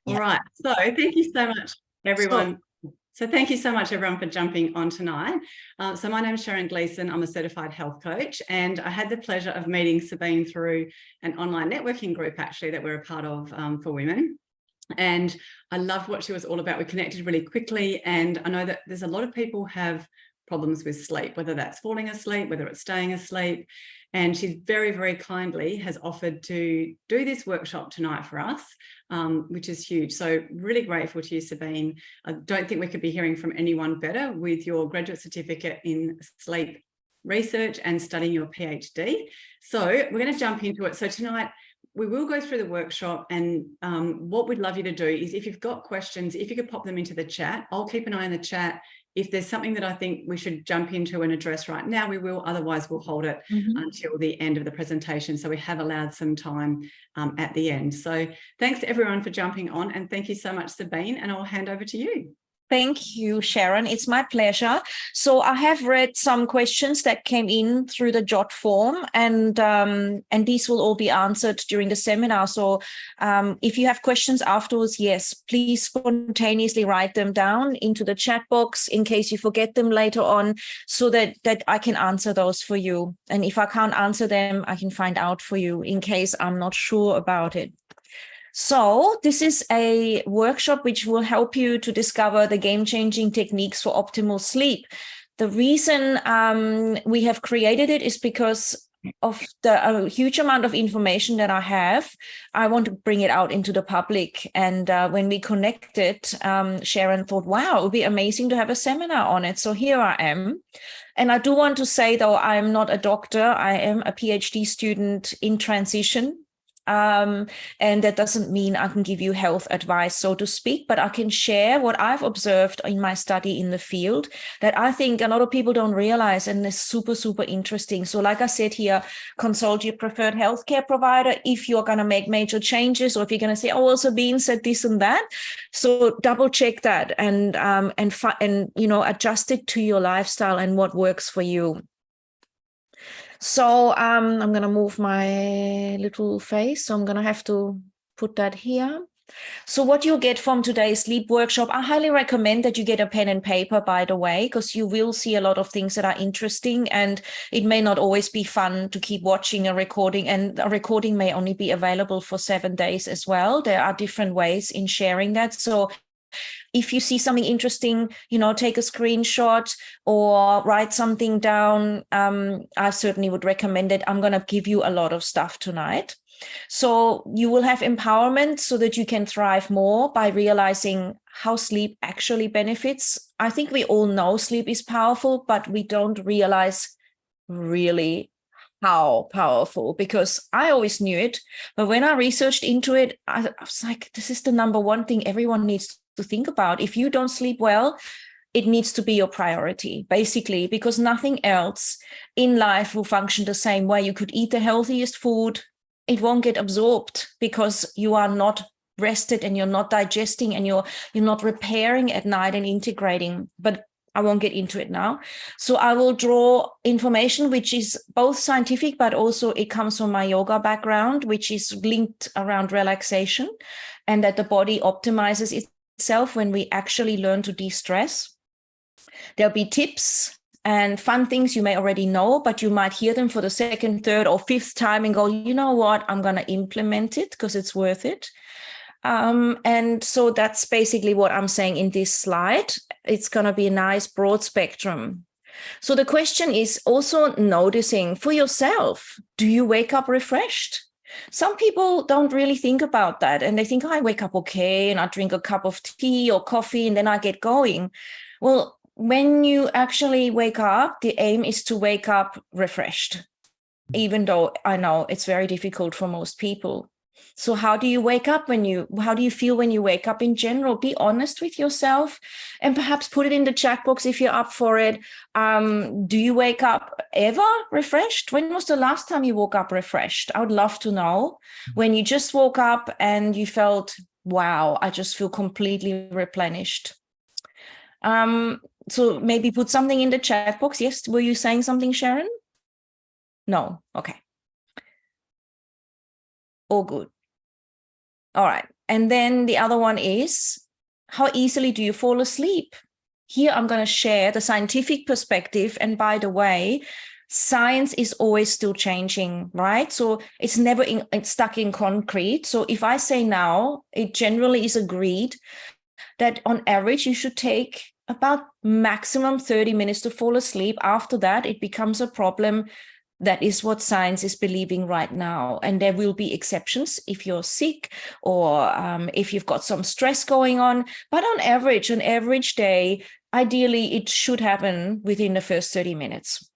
All right. So thank you so much, everyone. So thank you so much, everyone, for jumping on tonight. So my name is Sharon Gleeson. I'm a certified health coach, and I had the pleasure of meeting Sabine through an online networking group, actually, that we're a part of for women. And I loved what she was all about. We connected really quickly, and I know that there's a lot of people have problems with sleep, whether that's falling asleep, whether it's staying asleep. And she very, very kindly has offered to do this workshop tonight for us, which is huge. So really grateful to you, Sabine. I don't think we could be hearing from anyone better with your graduate certificate in sleep research and studying your PhD. So we're going to jump into it. So tonight, we will go through the workshop, and what we'd love you to do is, if you've got questions, if you could pop them into the chat. I'll keep an eye on the chat. If there's something that I think we should jump into and address right now, we will. Otherwise, we'll hold it until the end of the presentation. So we have allowed some time at the end. So thanks to everyone for jumping on, and thank you so much, Sabine, and I'll hand over to you. Thank you, Sharon. It's my pleasure. So I have read some questions that came in through the Jot form, and these will all be answered during the seminar. So if you have questions afterwards, yes, please spontaneously write them down into the chat box in case you forget them later on, so that I can answer those for you. And if I can't answer them, I can find out for you in case I'm not sure about it. So this is a workshop which will help you to discover the game-changing techniques for optimal sleep. The reason we have created it is because of the huge amount of information that I have. I want to bring it out into the public. And when we connected, Sharon thought, wow, it would be amazing to have a seminar on it. So here I am. And I do want to say, though, I'm not a doctor. I am a PhD student in transition. And that doesn't mean I can give you health advice, so to speak, but I can share what I've observed in my study in the field that I think a lot of people don't realize, and is super, super interesting. So like I said here, consult your preferred healthcare provider if you're going to make major changes, or if you're going to say, oh, well, Sabine said this and that. So double check that and adjust it to your lifestyle and what works for you. So I'm going to move my little face. So I'm going to have to put that here. So what you'll get from today's sleep workshop, I highly recommend that you get a pen and paper, by the way, because you will see a lot of things that are interesting, and it may not always be fun to keep watching a recording, and a recording may only be available for 7 days as well. There are different ways in sharing that. So if you see something interesting, take a screenshot or write something down. I certainly would recommend it. I'm going to give you a lot of stuff tonight. So you will have empowerment so that you can thrive more by realizing how sleep actually benefits. I think we all know sleep is powerful, but we don't realize really how powerful, because I always knew it. But when I researched into it, I was like, this is the number one thing everyone needs to think about. If you don't sleep well, it needs to be your priority, basically, because nothing else in life will function the same way. You could eat the healthiest food, it won't get absorbed because you are not rested and you're not digesting and you're not repairing at night and integrating. But I won't get into it now. So I will draw information which is both scientific, but also it comes from my yoga background, which is linked around relaxation, and that the body optimizes itself when we actually learn to de-stress. There'll be tips and fun things you may already know, but you might hear them for the second, third, or fifth time and go, you know what, I'm going to implement it because it's worth it. And so that's basically what I'm saying in this slide. It's going to be a nice broad spectrum. So the question is also noticing for yourself, do you wake up refreshed? Some people don't really think about that, and they think, oh, I wake up okay, and I drink a cup of tea or coffee, and then I get going. Well, when you actually wake up, the aim is to wake up refreshed, even though I know it's very difficult for most people. So how do you wake up how do you feel when you wake up in general? Be honest with yourself and perhaps put it in the chat box if you're up for it. Do you wake up ever refreshed? When was the last time you woke up refreshed? I would love to know when you just woke up and you felt, wow, I just feel completely replenished. So maybe put something in the chat box. Yes, were you saying something, Sharon? No, okay. All good. All right. And then the other one is, how easily do you fall asleep? Here I'm going to share the scientific perspective. And by the way, science is always still changing, right? So it's never it's stuck in concrete. So if I say now, it generally is agreed that on average, you should take about maximum 30 minutes to fall asleep. After that, it becomes a problem. That is what science is believing right now. And there will be exceptions if you're sick or if you've got some stress going on. But on average, an average day, ideally, it should happen within the first 30 minutes.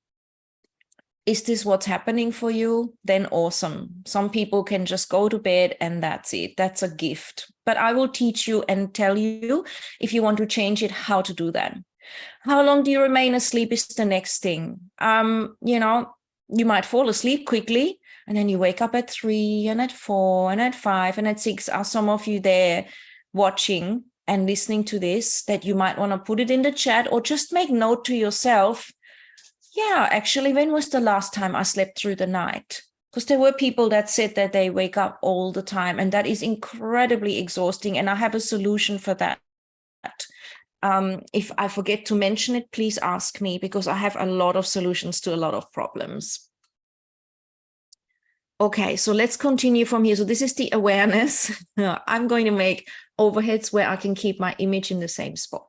Is this what's happening for you? Then awesome. Some people can just go to bed and that's it. That's a gift. But I will teach you and tell you, if you want to change it, how to do that. How long do you remain asleep is the next thing. You might fall asleep quickly and then you wake up at 3 and at 4 and at 5 and at 6. Are some of you there watching and listening to this that you might want to put it in the chat or just make note to yourself? Yeah, actually, when was the last time I slept through the night? Because there were people that said that they wake up all the time, and that is incredibly exhausting. And I have a solution for that. If I forget to mention it, please ask me, because I have a lot of solutions to a lot of problems. Okay, so let's continue from here. So this is the awareness. I'm going to make overheads where I can keep my image in the same spot.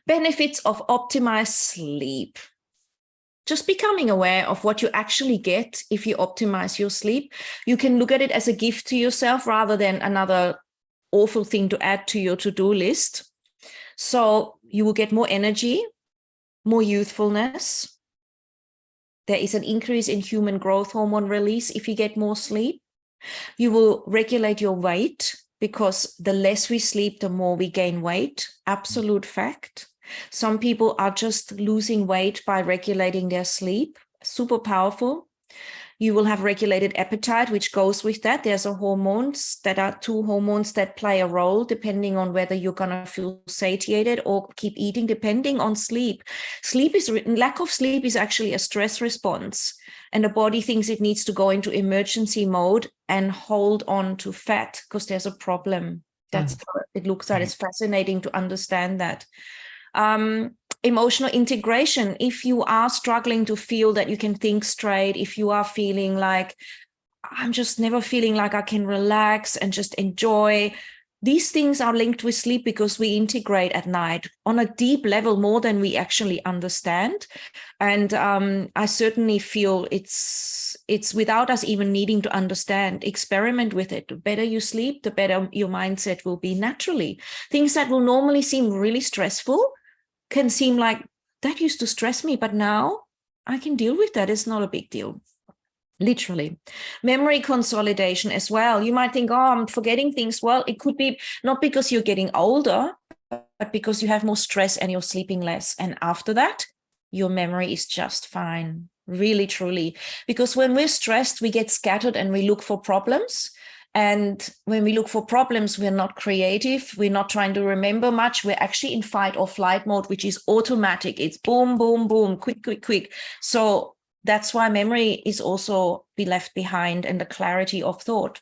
Benefits of optimized sleep. Just becoming aware of what you actually get if you optimize your sleep. You can look at it as a gift to yourself rather than another awful thing to add to your to-do list. So you will get more energy, more youthfulness. There is an increase in human growth hormone release if you get more sleep. You will regulate your weight, because the less we sleep, the more we gain weight. Absolute fact. Some people are just losing weight by regulating their sleep. Super powerful. You will have regulated appetite, which goes with that. There's two hormones that play a role depending on whether you're going to feel satiated or keep eating, depending on sleep. Lack of sleep is actually a stress response, and the body thinks it needs to go into emergency mode and hold on to fat because there's a problem. That's how it looks like. It's fascinating to understand that. Emotional integration. If you are struggling to feel that you can think straight, if you are feeling like, I'm just never feeling like I can relax and just enjoy, these things are linked with sleep because we integrate at night on a deep level more than we actually understand. And I certainly feel it's without us even needing to understand. Experiment with it. The better you sleep, the better your mindset will be naturally. Things that will normally seem really stressful can seem like, that used to stress me, but now I can deal with that. It's not a big deal. Literally. Memory consolidation as well. You might think, oh, I'm forgetting things. Well, it could be not because you're getting older, but because you have more stress and you're sleeping less. And after that, your memory is just fine. Really, truly. Because when we're stressed, we get scattered and we look for problems. And when we look for problems, we're not creative. We're not trying to remember much. We're actually in fight or flight mode, which is automatic. It's boom, boom, boom, quick, quick, quick. So that's why memory is also be left behind, and the clarity of thought.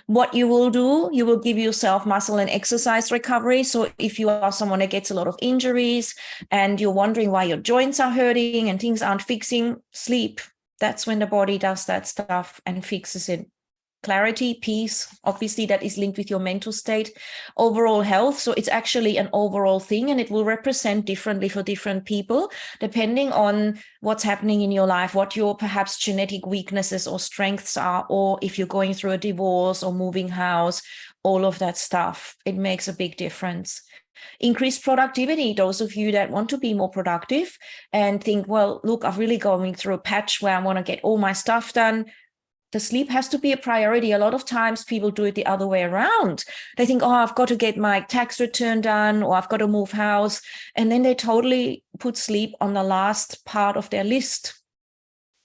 What you will do, you will give yourself muscle and exercise recovery. So if you are someone that gets a lot of injuries and you're wondering why your joints are hurting and things aren't fixing, sleep. That's when the body does that stuff and fixes it. Clarity, peace, obviously that is linked with your mental state, overall health. So it's actually an overall thing, and it will represent differently for different people, depending on what's happening in your life, what your perhaps genetic weaknesses or strengths are, or if you're going through a divorce or moving house, all of that stuff. It makes a big difference. Increased productivity. Those of you that want to be more productive and think, well, look, I'm really going through a patch where I want to get all my stuff done. The sleep has to be a priority. A lot of times people do it the other way around. They think, oh, I've got to get my tax return done, or I've got to move house. And then they totally put sleep on the last part of their list.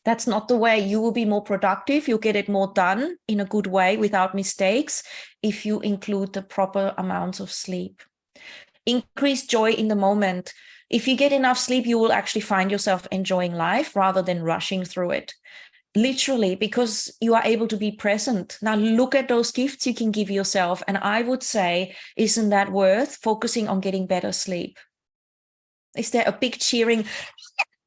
That's not the way. You will be more productive. You'll get it more done in a good way without mistakes if you include the proper amounts of sleep. Increase joy in the moment. If you get enough sleep, you will actually find yourself enjoying life rather than rushing through it. Literally, because you are able to be present. Now look at those gifts you can give yourself. And I would say, isn't that worth focusing on getting better sleep? Is there a big cheering?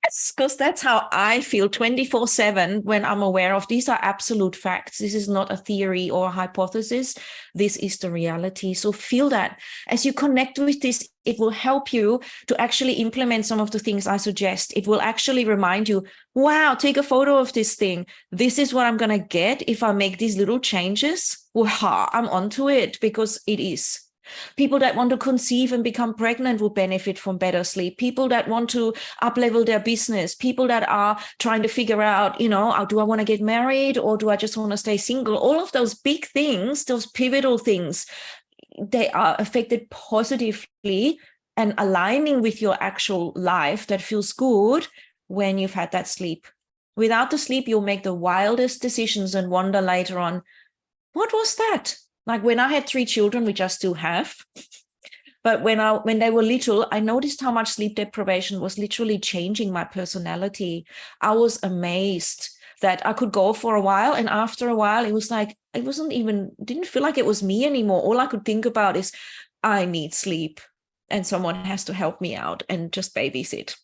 Yes, because that's how I feel 24/7 when I'm aware of these are absolute facts. This is not a theory or a hypothesis. This is the reality. So feel that as you connect with this, it will help you to actually implement some of the things I suggest. It will actually remind you, wow, take a photo of this thing. This is what I'm going to get if I make these little changes. Wow, I'm onto it, because it is. People that want to conceive and become pregnant will benefit from better sleep. People that want to up-level their business, people that are trying to figure out, do I want to get married or do I just want to stay single? All of those big things, those pivotal things, they are affected positively and aligning with your actual life that feels good when you've had that sleep. Without the sleep, you'll make the wildest decisions and wonder later on, what was that? Like when I had 3 children, which I still have, but when they were little, I noticed how much sleep deprivation was literally changing my personality. I was amazed that I could go for a while, and after a while, it was like, didn't feel like it was me anymore. All I could think about is, I need sleep, and someone has to help me out and just babysit.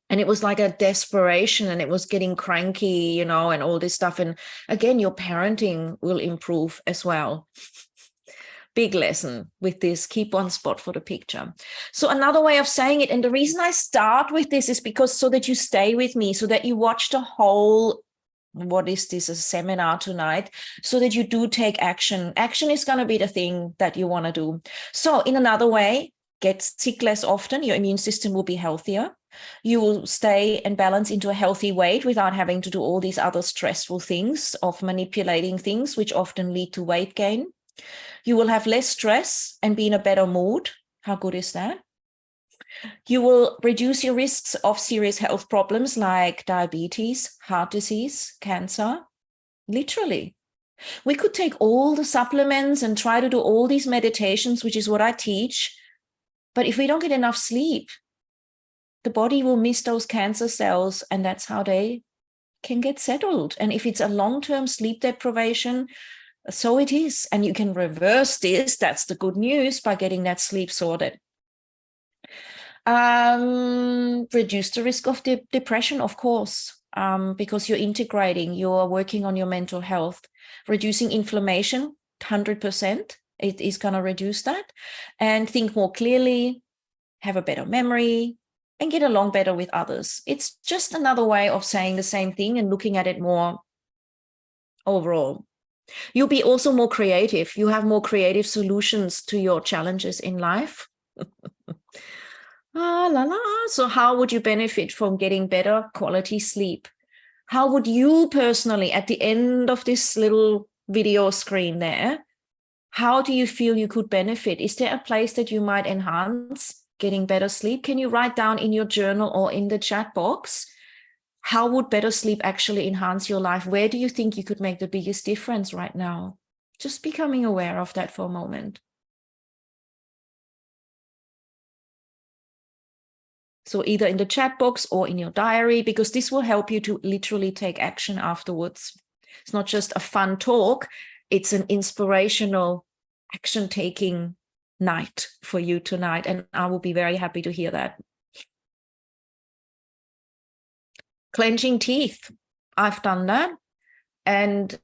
And it was like a desperation, and it was getting cranky, and all this stuff. And again, your parenting will improve as well. Big lesson with this, keep one spot for the picture. So another way of saying it, and the reason I start with this is because so that you stay with me, so that you watch the whole, what is this, a seminar tonight, so that you do take action. Action is going to be the thing that you want to do. So in another way, get sick less often, your immune system will be healthier. You will stay and balance into a healthy weight without having to do all these other stressful things of manipulating things, which often lead to weight gain. You will have less stress and be in a better mood. How good is that? You will reduce your risks of serious health problems like diabetes, heart disease, cancer. Literally. We could take all the supplements and try to do all these meditations, which is what I teach. But if we don't get enough sleep, the body will miss those cancer cells, and that's how they can get settled. And if it's a long-term sleep deprivation, so it is. And you can reverse this. That's the good news, by getting that sleep sorted. Reduce the risk of depression, of course, because you're integrating, you're working on your mental health. Reducing inflammation, 100%. It is going to reduce that. And think more clearly, have a better memory, and get along better with others. It's just another way of saying the same thing and looking at it more overall. You'll be also more creative. You have more creative solutions to your challenges in life. So how would you benefit from getting better quality sleep? How would you personally, at the end of this little video screen there, how do you feel you could benefit? Is there a place that you might enhance getting better sleep? Can you write down in your journal or in the chat box, how would better sleep actually enhance your life? Where do you think you could make the biggest difference right now? Just becoming aware of that for a moment. So either in the chat box or in your diary, because this will help you to literally take action afterwards. It's not just a fun talk, it's an inspirational action-taking night for you tonight, and I will be very happy to hear that. Clenching teeth, I've done that, and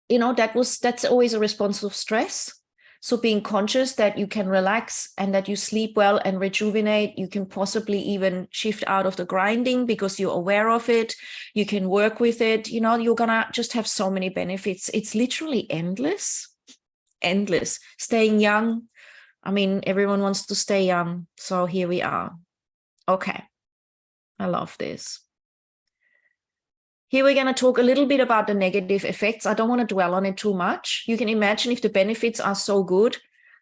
that's always a response of stress. So being conscious that you can relax and that you sleep well and rejuvenate, you can possibly even shift out of the grinding because you're aware of it. You can work with it. You're gonna just have so many benefits. It's literally endless. Staying young. I mean, everyone wants to stay young. So here we are. Okay. I love this. Here we're going to talk a little bit about the negative effects. I don't want to dwell on it too much. You can imagine if the benefits are so good,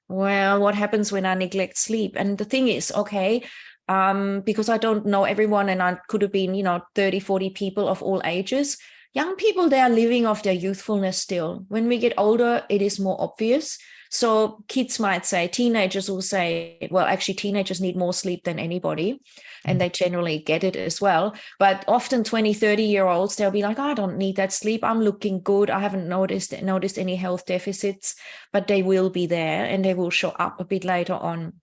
well, what happens when I neglect sleep? And the thing is, okay, because I don't know everyone, and I could have been, 30, 40 people of all ages. Young people, they are living off their youthfulness still. When we get older, it is more obvious. So kids might say, teenagers will say, well, actually teenagers need more sleep than anybody, and they generally get it as well. But often 20, 30-year-olds, they'll be like, I don't need that sleep. I'm looking good. I haven't noticed any health deficits, but they will be there and they will show up a bit later on.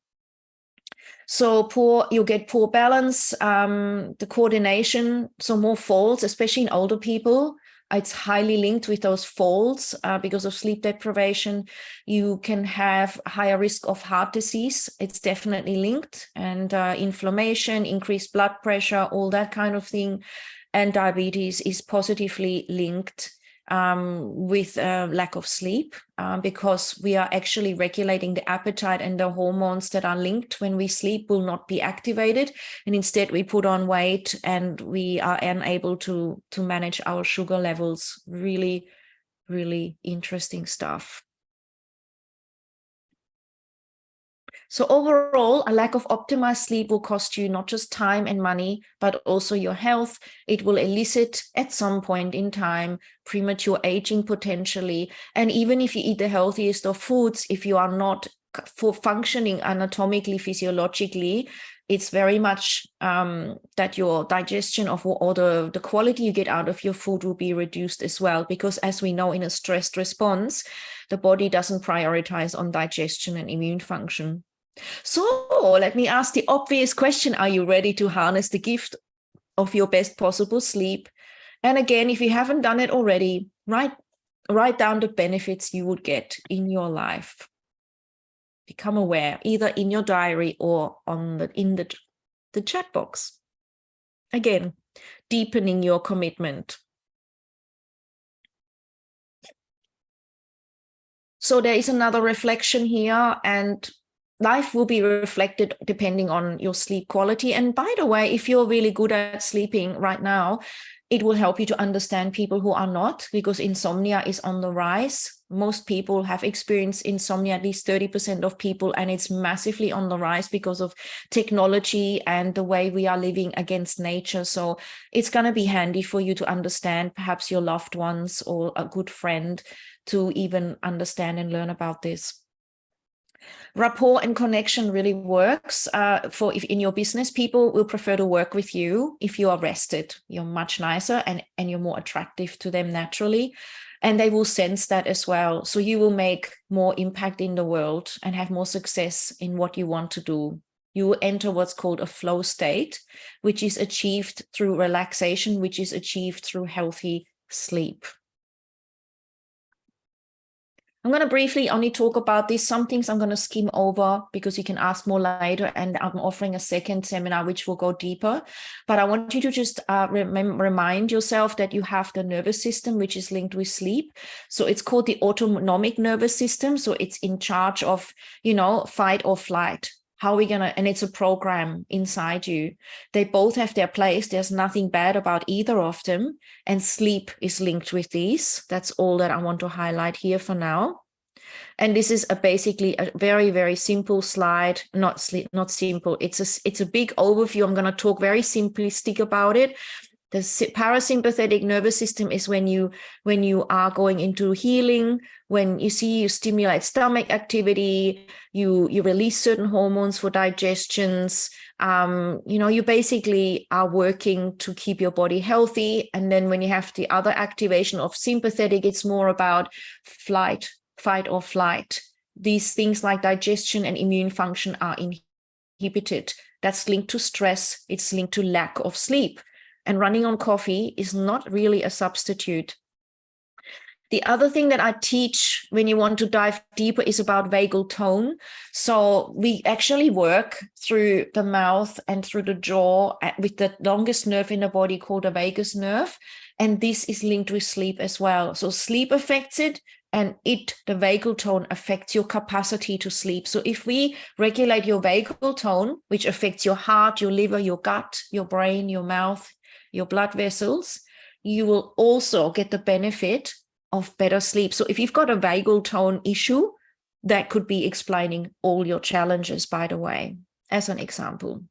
So you get poor balance, the coordination, so more falls, especially in older people. It's highly linked with those falls because of sleep deprivation. You can have higher risk of heart disease. It's definitely linked, and inflammation, increased blood pressure, all that kind of thing. And diabetes is positively linked with lack of sleep because we are actually regulating the appetite, and the hormones that are linked when we sleep will not be activated, and instead we put on weight and we are unable to manage our sugar levels. Really, really interesting stuff. So overall, a lack of optimized sleep will cost you not just time and money, but also your health. It will elicit at some point in time premature aging potentially. And even if you eat the healthiest of foods, if you are not functioning anatomically, physiologically, it's very much that your digestion of or the quality you get out of your food will be reduced as well. Because as we know, in a stressed response, the body doesn't prioritize on digestion and immune function. So let me ask the obvious question. Are you ready to harness the gift of your best possible sleep? And again, if you haven't done it already, write down the benefits you would get in your life. Become aware, either in your diary or in the chat box. Again, deepening your commitment. So there is another reflection here, and life will be reflected depending on your sleep quality. And by the way, if you're really good at sleeping right now, it will help you to understand people who are not, because insomnia is on the rise. Most people have experienced insomnia, at least 30% of people, and it's massively on the rise because of technology and the way we are living against nature. So it's going to be handy for you to understand perhaps your loved ones or a good friend to even understand and learn about this. Rapport and connection really works if in your business. People will prefer to work with you if you are rested. You're much nicer and you're more attractive to them naturally, and they will sense that as well. So you will make more impact in the world and have more success in what you want to do. You will enter what's called a flow state, which is achieved through relaxation, which is achieved through healthy sleep. I'm going to briefly only talk about this. Some things I'm going to skim over because you can ask more later, and I'm offering a second seminar which will go deeper. But I want you to just remind yourself that you have the nervous system which is linked with sleep. So it's called the autonomic nervous system. So it's in charge of, fight or flight. How are we going to, and it's a program inside you. They both have their place. There's nothing bad about either of them. And sleep is linked with these. That's all that I want to highlight here for now. And this is basically a very, very simple slide. Not simple. It's a big overview. I'm going to talk very simplistic about it. The parasympathetic nervous system is when you are going into healing, when you stimulate stomach activity, you release certain hormones for digestions. You basically are working to keep your body healthy. And then when you have the other activation of sympathetic, it's more about fight or flight. These things like digestion and immune function are inhibited. That's linked to stress. It's linked to lack of sleep. And running on coffee is not really a substitute. The other thing that I teach when you want to dive deeper is about vagal tone. So we actually work through the mouth and through the jaw with the longest nerve in the body called the vagus nerve. And this is linked with sleep as well. So sleep affects it, and the vagal tone affects your capacity to sleep. So if we regulate your vagal tone, which affects your heart, your liver, your gut, your brain, your mouth, your blood vessels, you will also get the benefit of better sleep. So if you've got a vagal tone issue, that could be explaining all your challenges, by the way, as an example.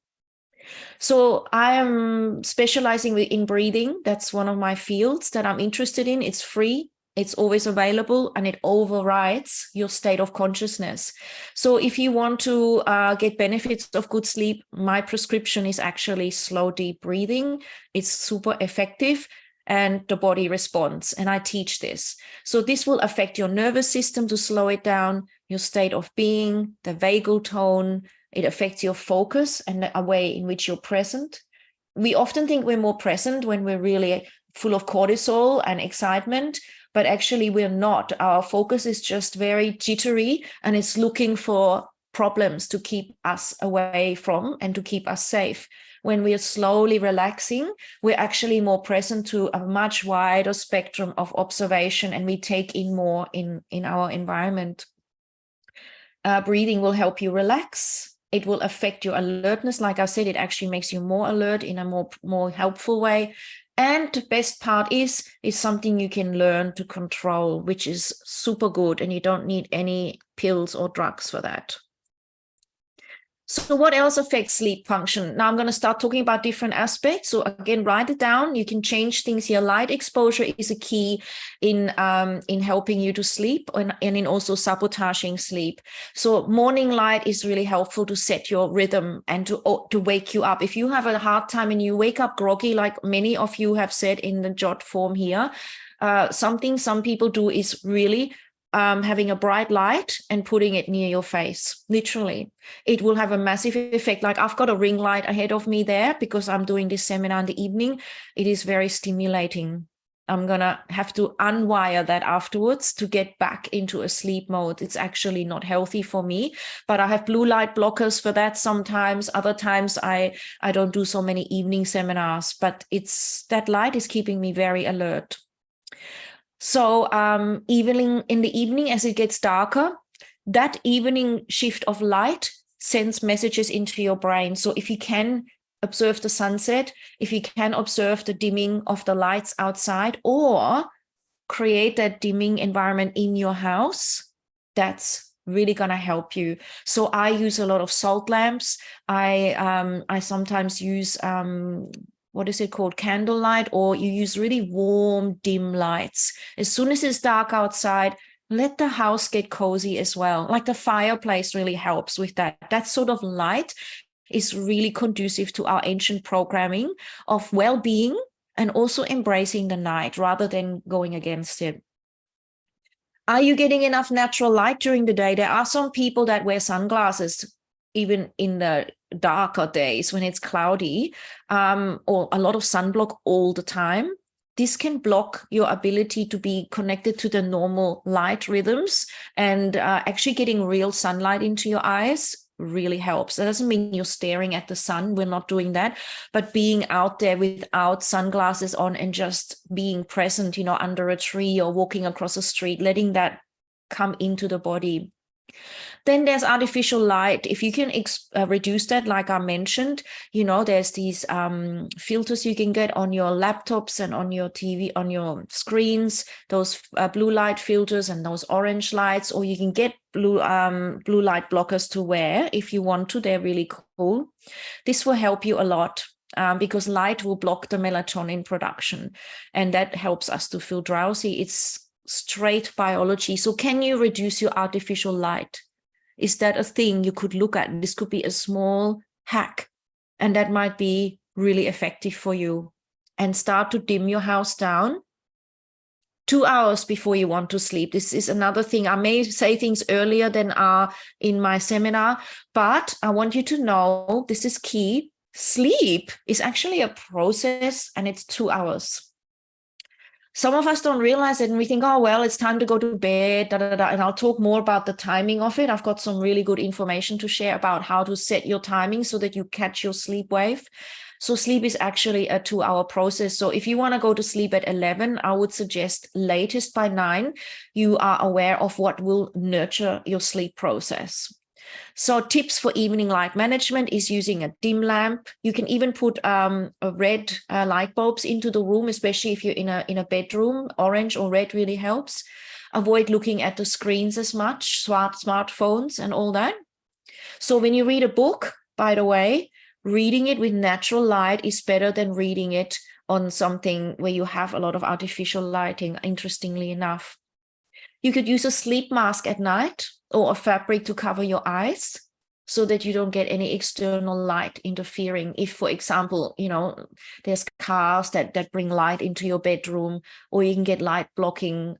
So I am specializing in breathing. That's one of my fields that I'm interested in. It's free. It's always available, and it overrides your state of consciousness. So if you want to get benefits of good sleep, my prescription is actually slow, deep breathing. It's super effective and the body responds. And I teach this. So this will affect your nervous system to slow it down, your state of being, the vagal tone. It affects your focus and the way in which you're present. We often think we're more present when we're really full of cortisol and excitement, but actually we're not. Our focus is just very jittery, and it's looking for problems to keep us away from and to keep us safe. When we are slowly relaxing, we're actually more present to a much wider spectrum of observation, and we take in more in our environment. Breathing will help you relax. It will affect your alertness. Like I said, it actually makes you more alert in a more helpful way. And the best part is something you can learn to control, which is super good. And you don't need any pills or drugs for that. So what else affects sleep function? Now I'm going to start talking about different aspects. So again, write it down. You can change things here. Light exposure is a key in helping you to sleep and in also sabotaging sleep. So morning light is really helpful to set your rhythm and to wake you up. If you have a hard time and you wake up groggy, like many of you have said in the jot form here, something some people do is really having a bright light and putting it near your face. Literally, it will have a massive effect. Like I've got a ring light ahead of me there because I'm doing this seminar in the evening. It is very stimulating. I'm gonna have to unwire that afterwards to get back into a sleep mode. It's actually not healthy for me, but I have blue light blockers for that sometimes. Other times I don't do so many evening seminars, but that light is keeping me very alert. So evening, in the evening, as it gets darker, that evening shift of light sends messages into your brain. So if you can observe the sunset, if you can observe the dimming of the lights outside, or create that dimming environment in your house, that's really going to help you. So I use a lot of salt lamps. I sometimes use what is it called? Candlelight, or you use really warm, dim lights. As soon as it's dark outside, let the house get cozy as well. Like the fireplace really helps with that. That sort of light is really conducive to our ancient programming of well-being and also embracing the night rather than going against it. Are you getting enough natural light during the day? There are some people that wear sunglasses even in the darker days when it's cloudy, or a lot of sunblock all the time. This can block your ability to be connected to the normal light rhythms, and actually getting real sunlight into your eyes really helps. That doesn't mean you're staring at the sun. We're not doing that, but being out there without sunglasses on and just being present, under a tree or walking across a street, letting that come into the body. Then there's artificial light. If you can reduce that, like I mentioned, there's these filters you can get on your laptops and on your TV, on your screens, those blue light filters and those orange lights, or you can get blue light blockers to wear if you want to. They're really cool. This will help you a lot. Because light will block the melatonin production, and that helps us to feel drowsy. It's straight biology. So can you reduce your artificial light? Is that a thing you could look at? This could be a small hack, and that might be really effective for you. And start to dim your house down 2 hours before you want to sleep. This is another thing. I may say things earlier than in my seminar, but I want you to know this is key. Sleep is actually a process, and it's 2 hours. Some of us don't realize it, and we think, oh, well, it's time to go to bed, and I'll talk more about the timing of it. I've got some really good information to share about how to set your timing so that you catch your sleep wave. So sleep is actually a 2-hour process. So if you want to go to sleep at 11, I would suggest latest by 9, you are aware of what will nurture your sleep process. So tips for evening light management is using a dim lamp. You can even put red light bulbs into the room, especially if you're in a bedroom. Orange or red really helps. Avoid looking at the screens as much, smartphones and all that. So when you read a book, by the way, reading it with natural light is better than reading it on something where you have a lot of artificial lighting, interestingly enough. You could use a sleep mask at night or a fabric to cover your eyes so that you don't get any external light interfering. If, for example, you know, there's cars that bring light into your bedroom, or you can get light blocking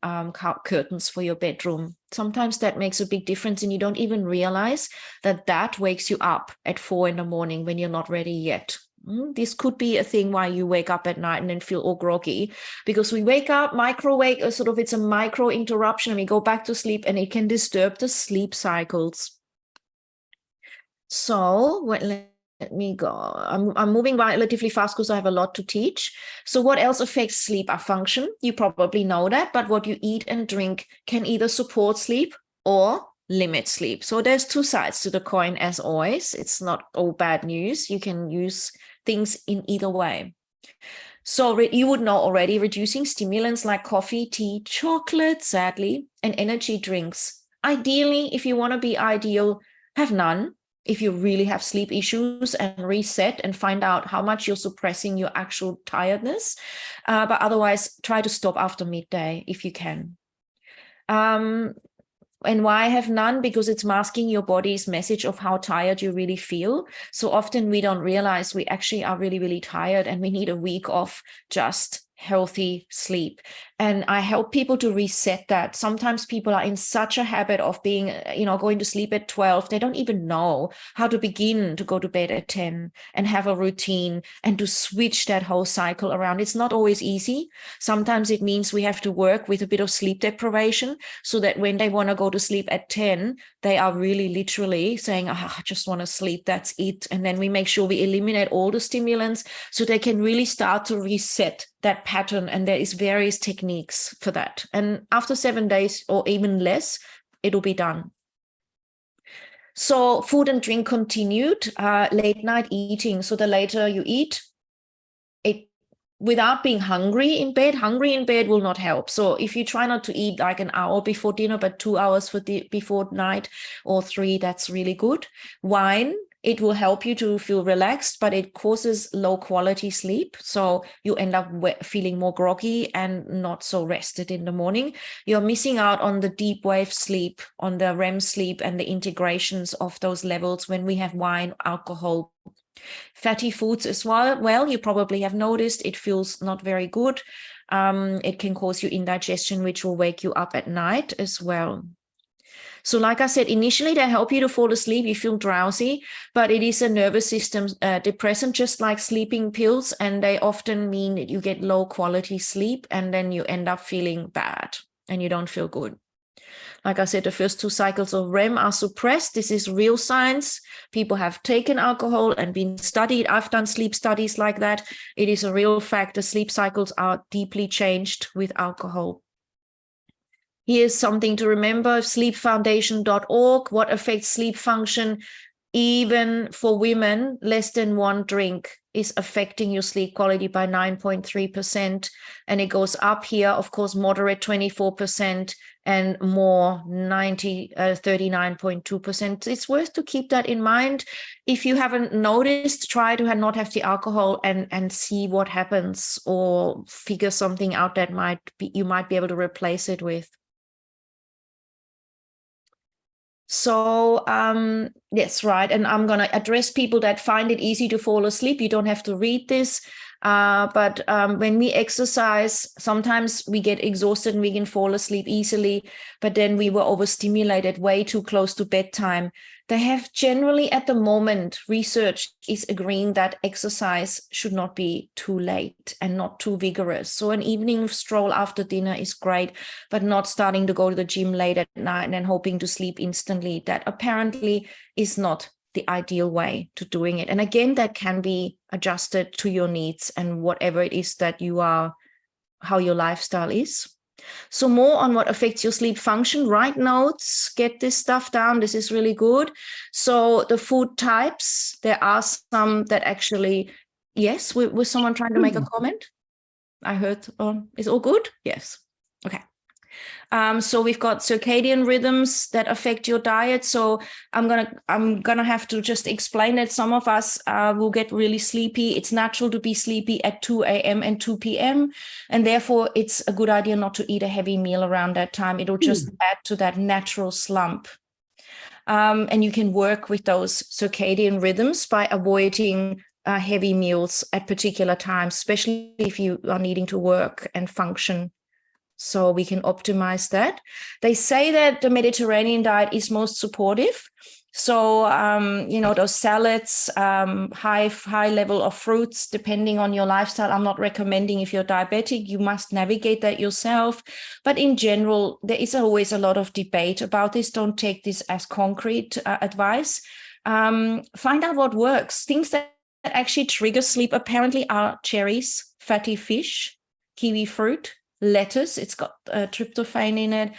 curtains for your bedroom. Sometimes that makes a big difference and you don't even realize that that wakes you up at 4 in the morning when you're not ready yet. This could be a thing why you wake up at night and then feel all groggy, because we wake up, it's a micro interruption, and we go back to sleep, and it can disturb the sleep cycles. So let me go. I'm moving relatively fast because I have a lot to teach. So what else affects sleep? Our function. You probably know that, but what you eat and drink can either support sleep or limit sleep. So there's two sides to the coin, as always. It's not all bad news. You can use things in either way. So you would know already, reducing stimulants like coffee, tea, chocolate, sadly, and energy drinks. Ideally, if you want to be ideal, have none. If you really have sleep issues, and reset and find out how much you're suppressing your actual tiredness. But otherwise, try to stop after midday if you can. And why have none? Because it's masking your body's message of how tired you really feel. So often we don't realize we actually are really, really tired, and we need a week of just healthy sleep. And I help people to reset that. Sometimes people are in such a habit of being, going to sleep at 12. They don't even know how to begin to go to bed at 10 and have a routine and to switch that whole cycle around. It's not always easy. Sometimes it means we have to work with a bit of sleep deprivation, so that when they want to go to sleep at 10, they are really literally saying, I just want to sleep, that's it. And then we make sure we eliminate all the stimulants so they can really start to reset that pattern. And there is various techniques for that. And after 7 days or even less, it'll be done. So food and drink continued, late night eating. So the later you eat, without being hungry in bed will not help. So if you try not to eat like an hour before dinner, but 2 hours before night, or 3, that's really good. Wine, it will help you to feel relaxed, but it causes low quality sleep. So you end up feeling more groggy and not so rested in the morning. You're missing out on the deep wave sleep, on the REM sleep, and the integrations of those levels when we have wine, alcohol. Fatty foods as well, you probably have noticed it feels not very good. It can cause you indigestion, which will wake you up at night as well. So like I said, initially they help you to fall asleep, you feel drowsy, but it is a nervous system depressant, just like sleeping pills, and they often mean that you get low quality sleep, and then you end up feeling bad and you don't feel good. Like I said, the first 2 cycles of REM are suppressed. This is real science. People have taken alcohol and been studied. I've done sleep studies like that. It is a real fact. The sleep cycles are deeply changed with alcohol. Here's something to remember, sleepfoundation.org, what affects sleep function. Even for women, less than 1 drink is affecting your sleep quality by 9.3%. And it goes up here, of course, moderate 24%, and more 39.2%. It's worth to keep that in mind. If you haven't noticed, try to not have the alcohol and see what happens, or figure something out that you might be able to replace it with. So yes, right. And I'm going to address people that find it easy to fall asleep. You don't have to read this. But when we exercise, sometimes we get exhausted and we can fall asleep easily, but then we were overstimulated way too close to bedtime. They have generally, at the moment, research is agreeing that exercise should not be too late and not too vigorous. So an evening stroll after dinner is great, but not starting to go to the gym late at night and then hoping to sleep instantly. That apparently is not the ideal way to doing it. And again, that can be adjusted to your needs and whatever it is that you are, how your lifestyle is. So more on what affects your sleep function, write notes, get this stuff down. This is really good. So the food types, there are some that actually, yes, was someone trying to make a comment? I heard, is all good? Yes. Okay. So we've got circadian rhythms that affect your diet. So I'm gonna have to just explain that some of us will get really sleepy. It's natural to be sleepy at 2 a.m. and 2 p.m. And therefore it's a good idea not to eat a heavy meal around that time. It'll just add to that natural slump. And you can work with those circadian rhythms by avoiding heavy meals at particular times, especially if you are needing to work and function. So we can optimize that. They say that the Mediterranean diet is most supportive. So, those salads, high level of fruits, depending on your lifestyle. I'm not recommending if you're diabetic, you must navigate that yourself. But in general, there is always a lot of debate about this. Don't take this as concrete advice. Find out what works. Things that actually trigger sleep apparently are cherries, fatty fish, kiwi fruit, lettuce, it's got tryptophan in it,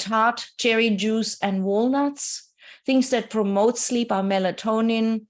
tart, cherry juice, and walnuts. Things that promote sleep are melatonin,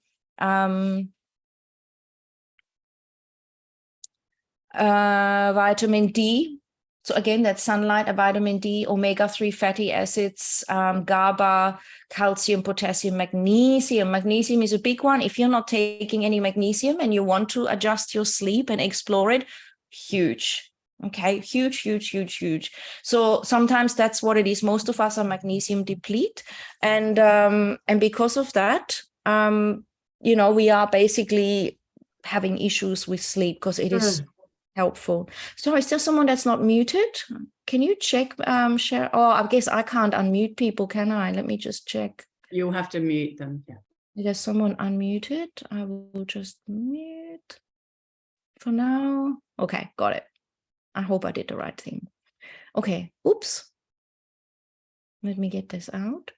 vitamin D. So again, that's sunlight, vitamin D, omega-3 fatty acids, GABA, calcium, potassium, magnesium. Magnesium is a big one. If you're not taking any magnesium and you want to adjust your sleep and explore it, huge. Okay, huge. So sometimes that's what it is. Most of us are magnesium deplete, and because of that, we are basically having issues with sleep because it is helpful. So is there someone that's not muted? Can you check, share? Oh, I guess I can't unmute people, can I? Let me just check. You'll have to mute them. Yeah. There's someone unmuted. I will just mute for now. Okay, got it. I hope I did the right thing. Okay, oops. Let me get this out.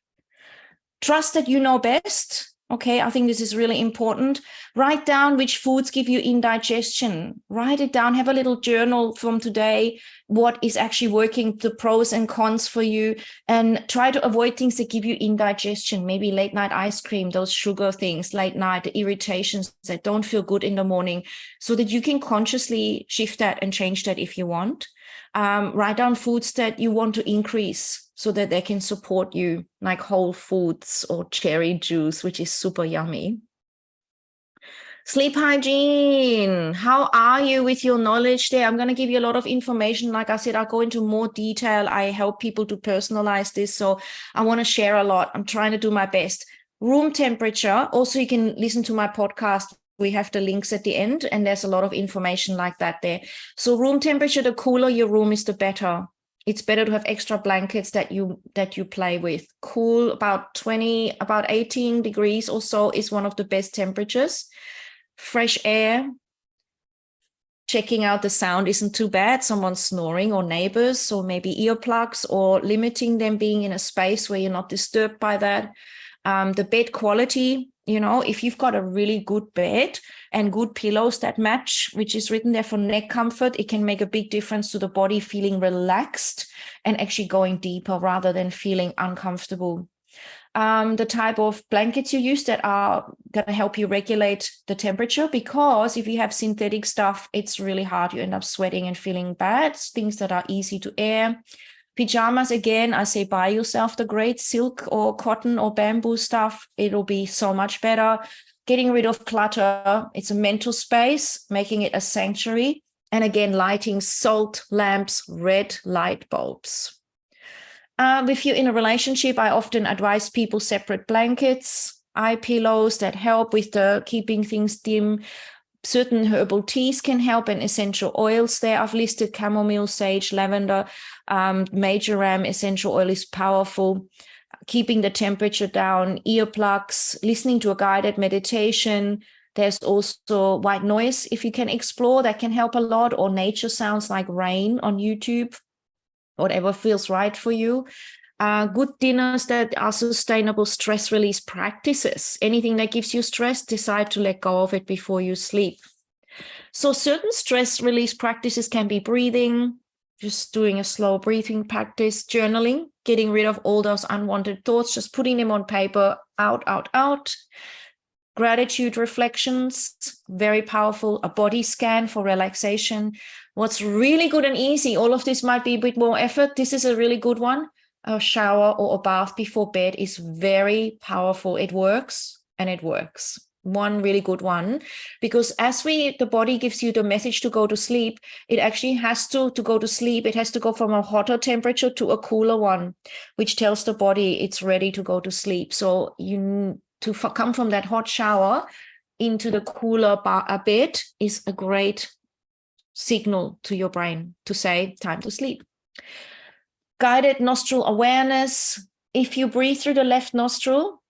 Trust that you know best. Okay, I think this is really important. Write down which foods give you indigestion. Write it down. Have a little journal from today. What is actually working, the pros and cons for you, and try to avoid things that give you indigestion. Maybe late night ice cream, those sugar things, late night, the irritations that don't feel good in the morning, so that you can consciously shift that and change that if you want. Write down foods that you want to increase so that they can support you, like whole foods or cherry juice, which is super yummy. Sleep hygiene. How are you with your knowledge there? I'm going to give you a lot of information. Like I said, I'll go into more detail. I help people to personalize this. So I want to share a lot. I'm trying to do my best. Room temperature. Also, you can listen to my podcast. We have the links at the end, and there's a lot of information like that there. So room temperature, the cooler your room is, the better. It's better to have extra blankets that you play with. Cool, about 18 degrees or so is one of the best temperatures. Fresh air. Checking out the sound isn't too bad. Someone snoring or neighbors, or maybe earplugs, or limiting them being in a space where you're not disturbed by that. The bed quality, if you've got a really good bed and good pillows that match, which is written there for neck comfort, it can make a big difference to the body feeling relaxed and actually going deeper rather than feeling uncomfortable. The type of blankets you use that are going to help you regulate the temperature, because if you have synthetic stuff, it's really hard. You end up sweating and feeling bad. Things that are easy to air. Pajamas, again, I say buy yourself the great silk or cotton or bamboo stuff. It'll be so much better. Getting rid of clutter. It's a mental space, making it a sanctuary. And again, lighting salt lamps, red light bulbs. If you're in a relationship, I often advise people separate blankets, eye pillows that help with the keeping things dim. Certain herbal teas can help, and essential oils there. I've listed chamomile, sage, lavender, marjoram essential oil is powerful. Keeping the temperature down, earplugs, listening to a guided meditation. There's also white noise, if you can explore, that can help a lot, or nature sounds like rain on YouTube, whatever feels right for you. Good dinners that are sustainable stress release practices. Anything that gives you stress, decide to let go of it before you sleep. So certain stress release practices can be breathing, just doing a slow breathing practice, journaling, getting rid of all those unwanted thoughts, just putting them on paper, out. Gratitude reflections, very powerful. A body scan for relaxation. What's really good and easy, all of this might be a bit more effort. This is a really good one. A shower or a bath before bed is very powerful. It works and it works. One really good one, because as the body gives you the message to go to sleep, it actually has to go to sleep. It has to go from a hotter temperature to a cooler one, which tells the body it's ready to go to sleep. So come from that hot shower into the cooler bed is a great signal to your brain to say time to sleep. Guided nostril awareness. If you breathe through the left nostril,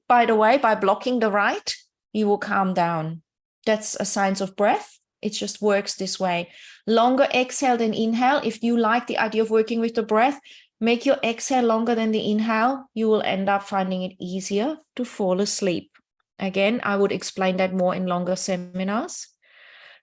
by the way, by blocking the right, you will calm down. That's a sign of breath. It just works this way. Longer exhale than inhale. If you like the idea of working with the breath, make your exhale longer than the inhale. You will end up finding it easier to fall asleep. Again, I would explain that more in longer seminars.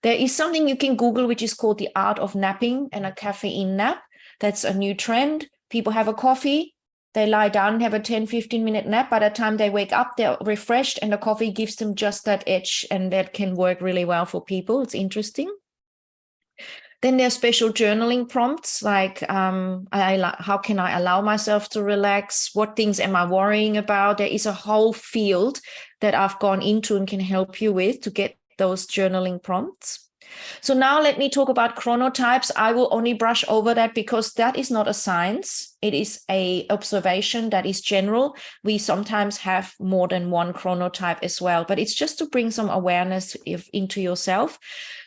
There is something you can Google, which is called the art of napping and a caffeine nap. That's a new trend. People have a coffee, they lie down and have a 10-15 minute nap. By the time they wake up, they're refreshed, and the coffee gives them just that edge, and that can work really well for people. It's interesting. Then there are special journaling prompts like how can I allow myself to relax? What things am I worrying about? There is a whole field that I've gone into and can help you with to get those journaling prompts. So now let me talk about chronotypes. I will only brush over that because that is not a science. It is an observation that is general. We sometimes have more than one chronotype as well, but it's just to bring some awareness into yourself.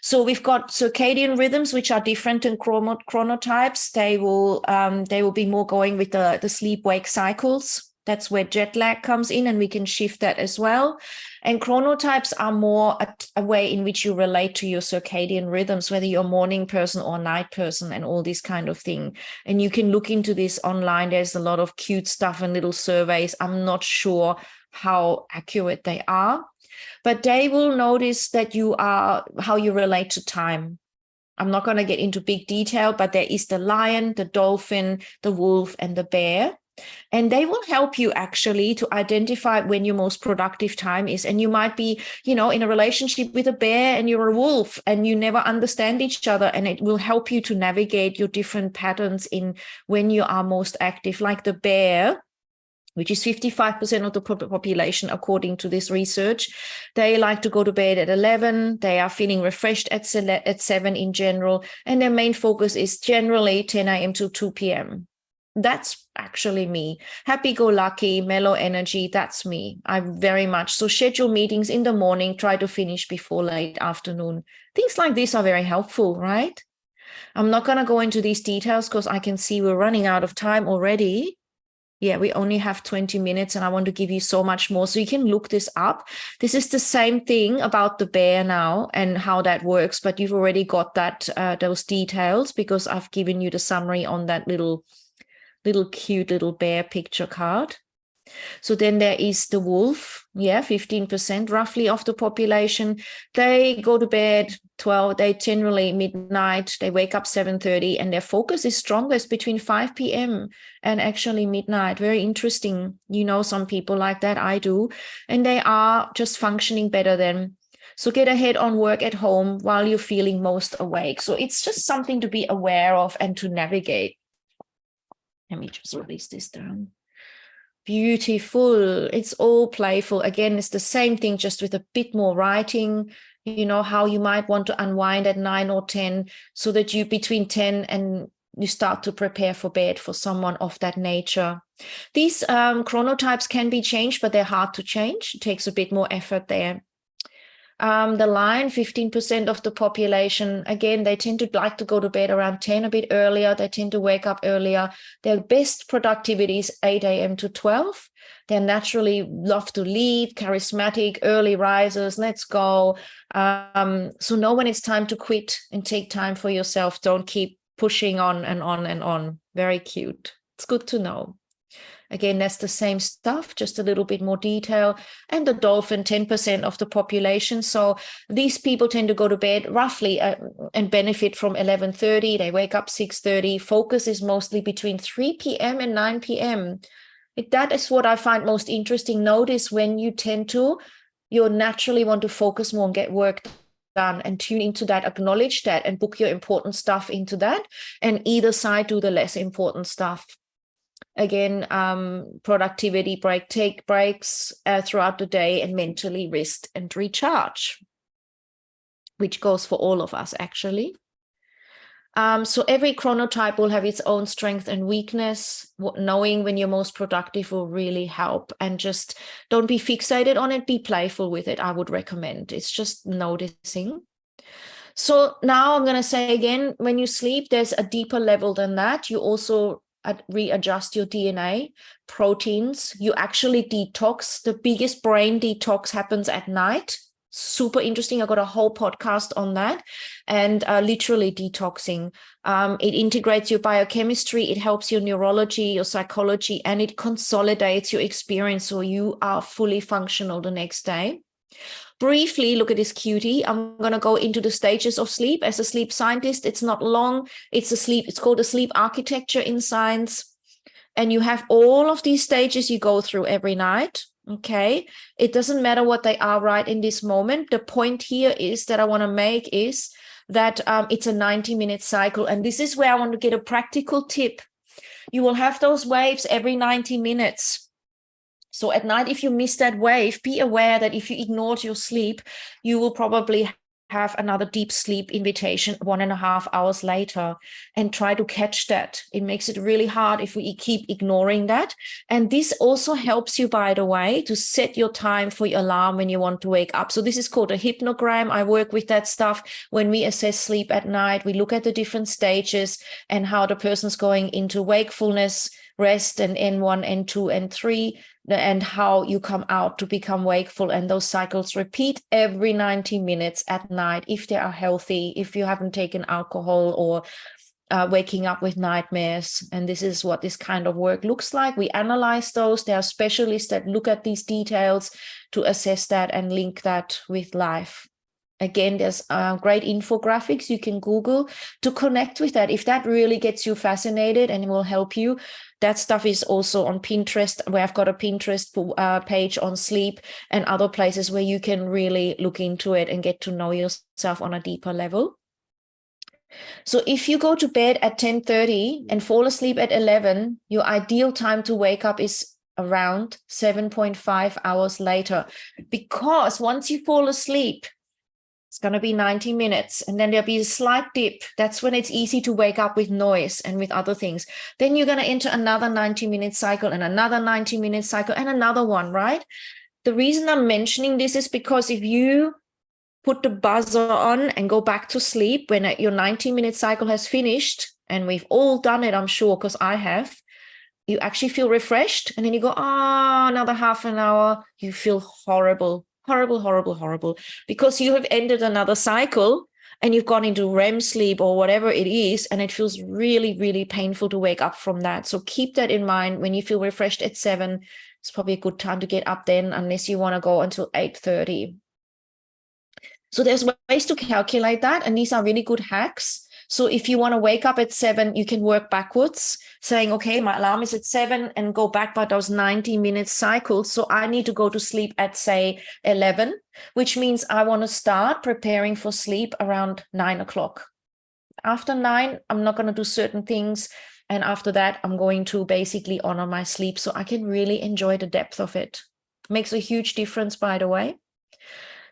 So we've got circadian rhythms, which are different than chronotypes. They will be more going with the sleep-wake cycles. That's where jet lag comes in, and we can shift that as well. And chronotypes are more a way in which you relate to your circadian rhythms, whether you're a morning person or a night person and all this kind of thing. And you can look into this online. There's a lot of cute stuff and little surveys. I'm not sure how accurate they are, but they will notice that how you relate to time. I'm not going to get into big detail, but there is the lion, the dolphin, the wolf, and the bear. And they will help you actually to identify when your most productive time is. And you might be, in a relationship with a bear and you're a wolf and you never understand each other. And it will help you to navigate your different patterns in when you are most active. Like the bear, which is 55% of the population, according to this research. They like to go to bed at 11. They are feeling refreshed at 7 in general. And their main focus is generally 10 a.m. to 2 p.m. That's actually me. Happy-go-lucky, mellow energy, that's me. I'm very much. So schedule meetings in the morning, try to finish before late afternoon. Things like this are very helpful, right? I'm not going to go into these details because I can see we're running out of time already. Yeah, we only have 20 minutes and I want to give you so much more. So you can look this up. This is the same thing about the bear now and how that works, but you've already got that those details because I've given you the summary on that little cute little bear picture card. So then there is the wolf. 15% roughly of the population. They go to bed 12, they generally midnight, they wake up 7:30 and their focus is strongest between 5 p.m. and actually midnight. Very interesting. Some people like that, I do. And they are just functioning better then. So get ahead on work at home while you're feeling most awake. So it's just something to be aware of and to navigate. Let me just release this down. Beautiful. It's all playful. Again, it's the same thing, just with a bit more writing, how you might want to unwind at 9 or 10 so that you between 10 and you start to prepare for bed for someone of that nature. These chronotypes can be changed, but they're hard to change. It takes a bit more effort there. The lion, 15% of the population, again, they tend to like to go to bed around 10, a bit earlier. They tend to wake up earlier. Their best productivity is 8 a.m. to 12. They naturally love to lead, charismatic, early risers. Let's go. So know when it's time to quit and take time for yourself. Don't keep pushing on and on and on. Very cute. It's good to know. Again, that's the same stuff, just a little bit more detail. And the dolphin, 10% of the population. So these people tend to go to bed roughly and benefit from 11:30. They wake up 6:30. Focus is mostly between 3 p.m. and 9 p.m. That is what I find most interesting. Notice when you naturally want to focus more and get work done, and tune into that, acknowledge that, and book your important stuff into that. And either side, do the less important stuff. Again, productivity break, take breaks throughout the day, and mentally rest and recharge, which goes for all of us actually. So every chronotype will have its own strength and weakness. Knowing when you're most productive will really help. And just don't be fixated on it. Be playful with it, I would recommend. It's just noticing. So now I'm going to say again, when you sleep, there's a deeper level than that. You also readjust your DNA, proteins. You actually detox. The biggest brain detox happens at night. Super interesting. I got a whole podcast on that, and literally detoxing. It integrates your biochemistry, it helps your neurology, your psychology, and it consolidates your experience so you are fully functional the next day. Briefly, look at this cutie. I'm going to go into the stages of sleep. As a sleep scientist, it's not long. It's called a sleep architecture in science. And you have all of these stages you go through every night. Okay, it doesn't matter what they are right in this moment. The point here is that I want to make is that it's a 90-minute cycle. And this is where I want to get a practical tip. You will have those waves every 90 minutes. So at night, if you miss that wave, be aware that if you ignored your sleep, you will probably have another deep sleep invitation 1.5 hours later, and try to catch that. It makes it really hard if we keep ignoring that. And this also helps you, by the way, to set your time for your alarm when you want to wake up. So this is called a hypnogram. I work with that stuff. When we assess sleep at night, we look at the different stages and how the person's going into wakefulness, rest, and N1, N2, N3, and how you come out to become wakeful. And those cycles repeat every 90 minutes at night if they are healthy, if you haven't taken alcohol or waking up with nightmares. And this is what this kind of work looks like. We analyze those. There are specialists that look at these details to assess that and link that with life. Again, there's great infographics you can Google to connect with that. If that really gets you fascinated and it will help you, that stuff is also on Pinterest, where I've got a Pinterest page on sleep, and other places where you can really look into it and get to know yourself on a deeper level. So if you go to bed at 10:30 and fall asleep at 11, your ideal time to wake up is around 7.5 hours later, because once you fall asleep, it's going to be 90 minutes, and then there'll be a slight dip. That's when it's easy to wake up with noise and with other things. Then you're going to enter another 90-minute cycle and another 90-minute cycle and another one, right? The reason I'm mentioning this is because if you put the buzzer on and go back to sleep when your 90-minute cycle has finished, and we've all done it, I'm sure, because I have, you actually feel refreshed, and then you go, another half an hour, you feel horrible. Horrible, horrible, horrible, because you have ended another cycle and you've gone into REM sleep or whatever it is, and it feels really, really painful to wake up from that. So keep that in mind. When you feel refreshed at 7, it's probably a good time to get up then, unless you want to go until 8:30. So there's ways to calculate that, and these are really good hacks. So if you want to wake up at 7, you can work backwards, saying, okay, my alarm is at 7, and go back by those 90-minute cycles. So I need to go to sleep at, say, 11, which means I want to start preparing for sleep around 9 o'clock. After 9, I'm not going to do certain things. And after that, I'm going to basically honor my sleep so I can really enjoy the depth of it. Makes a huge difference, by the way.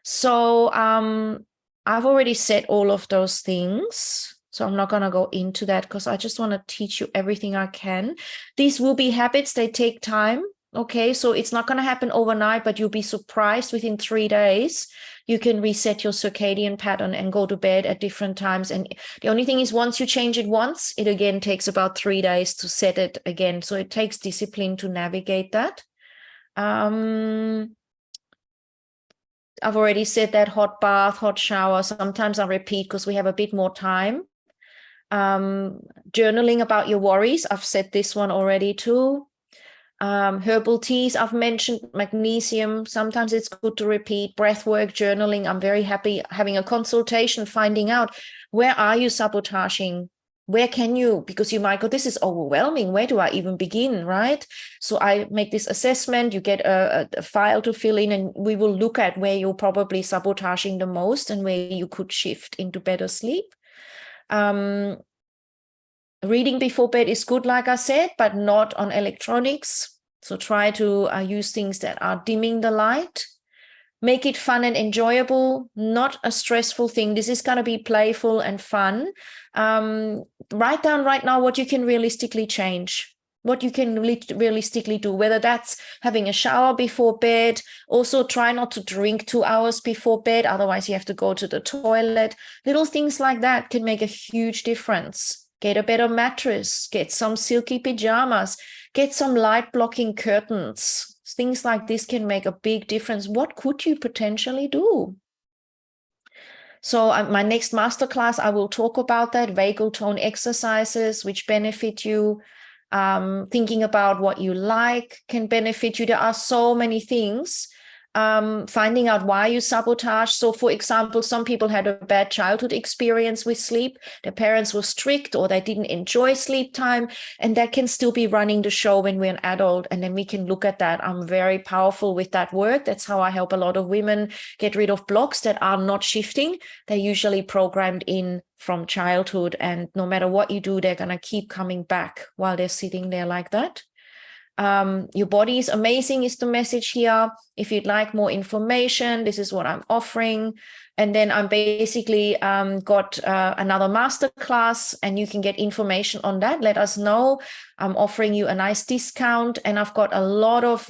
So I've already said all of those things. So I'm not going to go into that because I just want to teach you everything I can. These will be habits. They take time. Okay, so it's not going to happen overnight, but you'll be surprised within 3 days. You can reset your circadian pattern and go to bed at different times. And the only thing is, once you change it once, it again takes about 3 days to set it again. So it takes discipline to navigate that. I've already said that: hot bath, hot shower. Sometimes I repeat because we have a bit more time. Journaling about your worries. I've said this one already too. Herbal teas, I've mentioned. Magnesium, sometimes it's good to repeat. Breath work, journaling. I'm very happy having a consultation, finding out, where are you sabotaging Where can you, because you might go, this is overwhelming. Where do I even begin, right? So I make this assessment, you get a file to fill in, and we will look at where you're probably sabotaging the most and where you could shift into better sleep. Reading before bed is good, like I said, but not on electronics. So try to use things that are dimming the light. Make it fun and enjoyable, not a stressful thing. This is going to be playful and fun. Write down right now what you can realistically change, what you can realistically do, whether that's having a shower before bed. Also, try not to drink 2 hours before bed. Otherwise, you have to go to the toilet. Little things like that can make a huge difference. Get a better mattress, get some silky pajamas, get some light blocking curtains. Things like this can make a big difference. What could you potentially do? So my next masterclass, I will talk about that, vagal tone exercises, which benefit you. Thinking about what you like can benefit you. There are so many things. Finding out why you sabotage. So, for example, some people had a bad childhood experience with sleep. Their parents were strict or they didn't enjoy sleep time. And that can still be running the show when we're an adult. And then we can look at that. I'm very powerful with that work. That's how I help a lot of women get rid of blocks that are not shifting. They're usually programmed in from childhood. And no matter what you do, they're going to keep coming back while they're sitting there like that. Your body is amazing is the message here. If you'd like more information, this is what I'm offering. And then I'm basically got another masterclass, and you can get information on that. Let us know. I'm offering you a nice discount, and I've got a lot of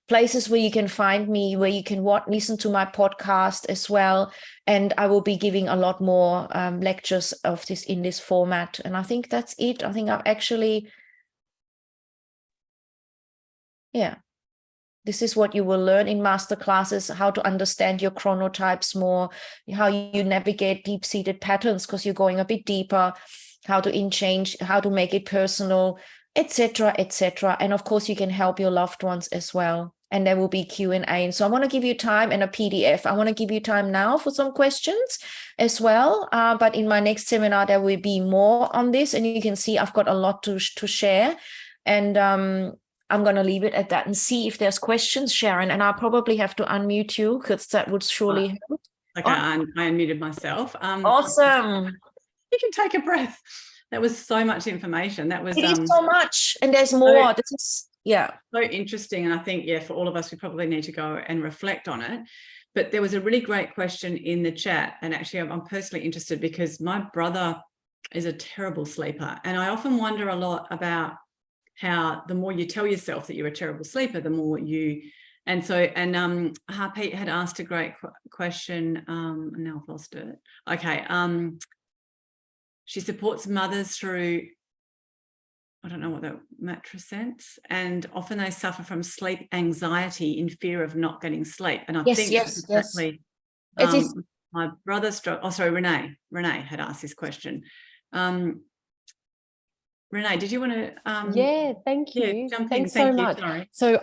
places where you can find me, where you can listen to my podcast as well. And I will be giving a lot more lectures of this in this format. And I think that's it. I think I've actually... Yeah, this is what you will learn in masterclasses, how to understand your chronotypes more, how you navigate deep-seated patterns because you're going a bit deeper, how to make it personal, etc., etc. And of course, you can help your loved ones as well. And there will be Q&A. And so I want to give you time and a PDF. I want to give you time now for some questions as well. But in my next seminar, there will be more on this. And you can see I've got a lot to share. And I'm going to leave it at that and see if there's questions, Sharon. And I'll probably have to unmute you because that would surely help. Okay, I unmuted myself. Awesome. You can take a breath. That was so much information. That was it is so much, and there's more. This is so interesting. And I think for all of us, we probably need to go and reflect on it. But there was a really great question in the chat, and actually, I'm personally interested because my brother is a terrible sleeper, and I often wonder a lot about how the more you tell yourself that you're a terrible sleeper, the more you, and Harpreet had asked a great question, and now I've lost it. Okay, she supports mothers through, I don't know what that mattress sense, and often they suffer from sleep anxiety in fear of not getting sleep. And I think that's exactly my brother's, Renee had asked this question. Renee, did you want to? Yeah, thank you. Thanks so much. Sorry. So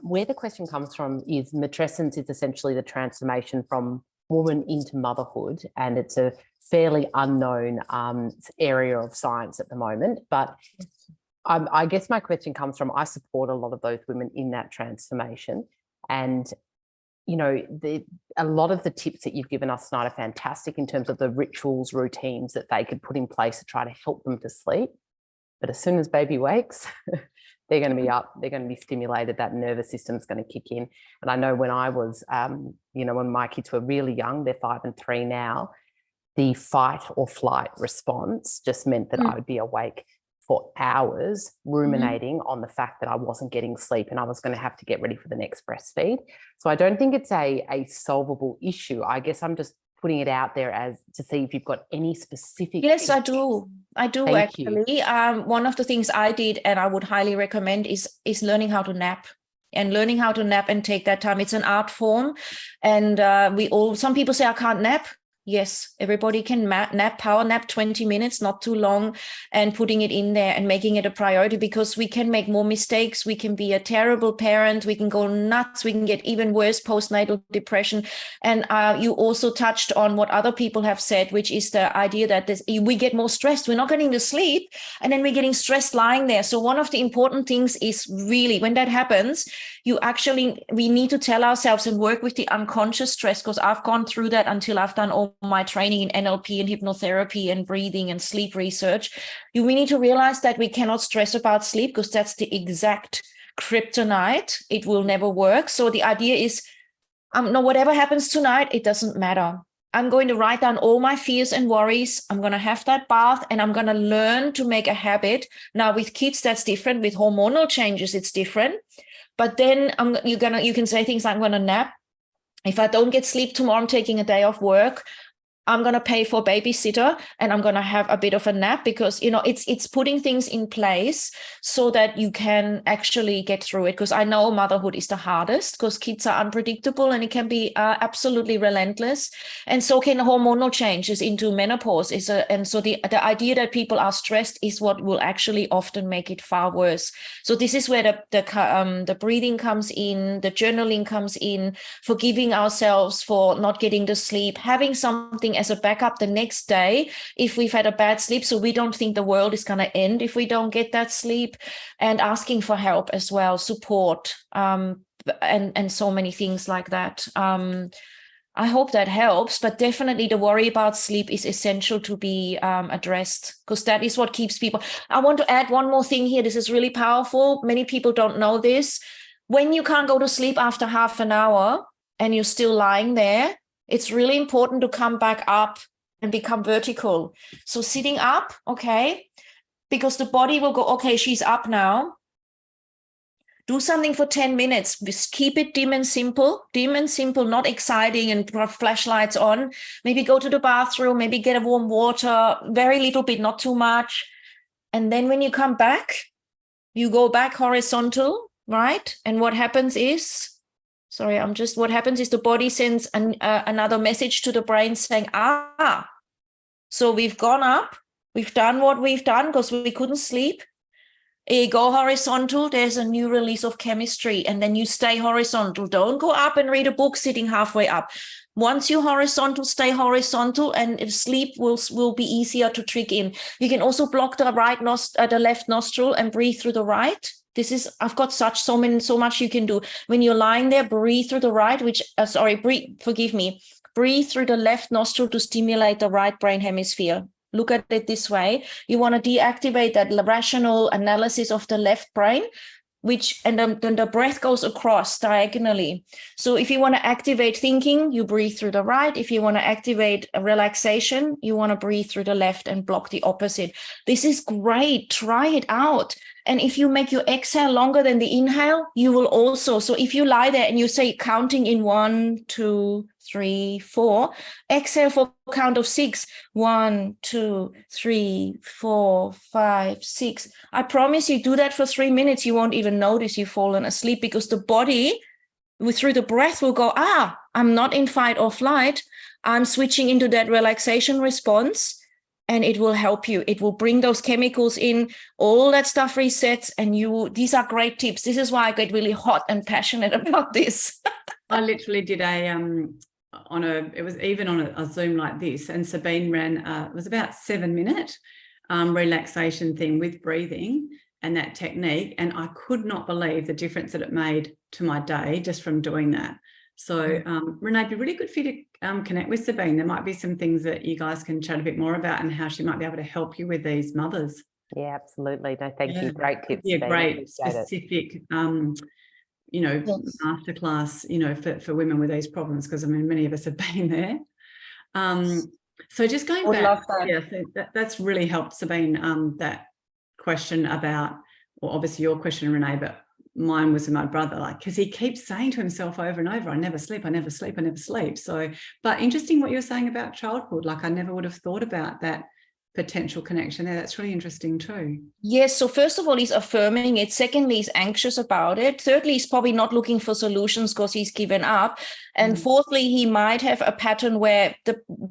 where the question comes from is matrescence is essentially the transformation from woman into motherhood, and it's a fairly unknown area of science at the moment. But I guess my question comes from, I support a lot of those women in that transformation, and a lot of the tips that you've given us tonight are fantastic in terms of the rituals, routines that they could put in place to try to help them to sleep. But as soon as baby wakes, they're going to be up, they're going to be stimulated, that nervous system is going to kick in. And I know when I was, when my kids were really young, they're 5 and 3 now, the fight or flight response just meant that I would be awake for hours ruminating on the fact that I wasn't getting sleep and I was going to have to get ready for the next breastfeed. So I don't think it's a solvable issue. I guess I'm just putting it out there as to see if you've got any specific. Yes, I do. Thank actually. One of the things I did, and I would highly recommend, is learning how to nap. And learning how to nap and take that time. It's an art form. And some people say, I can't nap. Yes, everybody can power nap 20 minutes, not too long, and putting it in there and making it a priority, because we can make more mistakes. We can be a terrible parent. We can go nuts. We can get even worse postnatal depression. And you also touched on what other people have said, which is the idea that we get more stressed. We're not getting to sleep, and then we're getting stressed lying there. So one of the important things is really, when that happens, we need to tell ourselves and work with the unconscious stress, because I've gone through that until I've done all my training in NLP and hypnotherapy and breathing and sleep research. We need to realize that we cannot stress about sleep, because that's the exact kryptonite. It will never work. So the idea is, no, whatever happens tonight, it doesn't matter. I'm going to write down all my fears and worries. I'm going to have that bath, and I'm going to learn to make a habit. Now with kids, that's different. With hormonal changes, it's different. But then you can say things like, I'm going to nap. If I don't get sleep tomorrow, I'm taking a day off work. I'm going to pay for a babysitter, and I'm going to have a bit of a nap, because, it's putting things in place so that you can actually get through it. Because I know motherhood is the hardest, because kids are unpredictable and it can be absolutely relentless. And so can hormonal changes into menopause. And so the idea that people are stressed is what will actually often make it far worse. So this is where the breathing comes in, the journaling comes in, forgiving ourselves for not getting to sleep, having something as a backup the next day if we've had a bad sleep, so we don't think the world is going to end if we don't get that sleep, and asking for help as well, support, and so many things like that. I hope that helps, but definitely the worry about sleep is essential to be addressed, because that is what keeps people. I want to add one more thing here. This is really powerful. Many people don't know this. When you can't go to sleep after half an hour and you're still lying there, it's really important to come back up and become vertical. So sitting up, okay, because the body will go, okay, she's up now. Do something for 10 minutes. Just keep it dim and simple, not exciting and flashlights on. Maybe go to the bathroom, maybe get a warm water, very little bit, not too much. And then when you come back, you go back horizontal, right? And what happens is, what happens is the body sends another message to the brain saying, so we've gone up, we've done what we've done because we couldn't sleep. You go horizontal, there's a new release of chemistry, and then you stay horizontal. Don't go up and read a book sitting halfway up. Once you're horizontal, stay horizontal, and sleep will be easier to trick in. You can also block the left nostril and breathe through the right. I've got so much you can do. When you're lying there, breathe through the right, breathe through the left nostril to stimulate the right brain hemisphere. Look at it this way. You want to deactivate that rational analysis of the left brain, and then the breath goes across diagonally. So if you want to activate thinking, you breathe through the right. If you want to activate a relaxation, you want to breathe through the left and block the opposite. This is great. Try it out. And if you make your exhale longer than the inhale, you will also. So if you lie there and you say counting in 1, 2, 3, 4, exhale for a count of 6. 1, 2, 3, 4, 5, 6. I promise you, do that for 3 minutes. You won't even notice you've fallen asleep, because the body through the breath will go, I'm not in fight or flight. I'm switching into that relaxation response. And it will help you. It will bring those chemicals in, all that stuff resets, and these are great tips. This is why I get really hot and passionate about this. I literally did it was even on a Zoom like this, and Sabine ran, it was about 7-minute relaxation thing with breathing and that technique. And I could not believe the difference that it made to my day just from doing that. So Renee, it'd be really good for you to connect with Sabine. There might be some things that you guys can chat a bit more about, and how she might be able to help you with these mothers. Yeah, absolutely. No, thank you. Great tips. Yeah, great specific, masterclass, for women with these problems, because I mean, many of us have been there. So just going back, so that's really helped, Sabine. That question about, well, obviously your question, Renee, but mine was with my brother, because he keeps saying to himself over and over, I never sleep, I never sleep, I never sleep. So, but interesting what you're saying about childhood. I never would have thought about that potential connection there. That's really interesting too. Yes. So first of all, he's affirming it. Secondly, he's anxious about it. Thirdly, he's probably not looking for solutions because he's given up. And fourthly, he might have a pattern where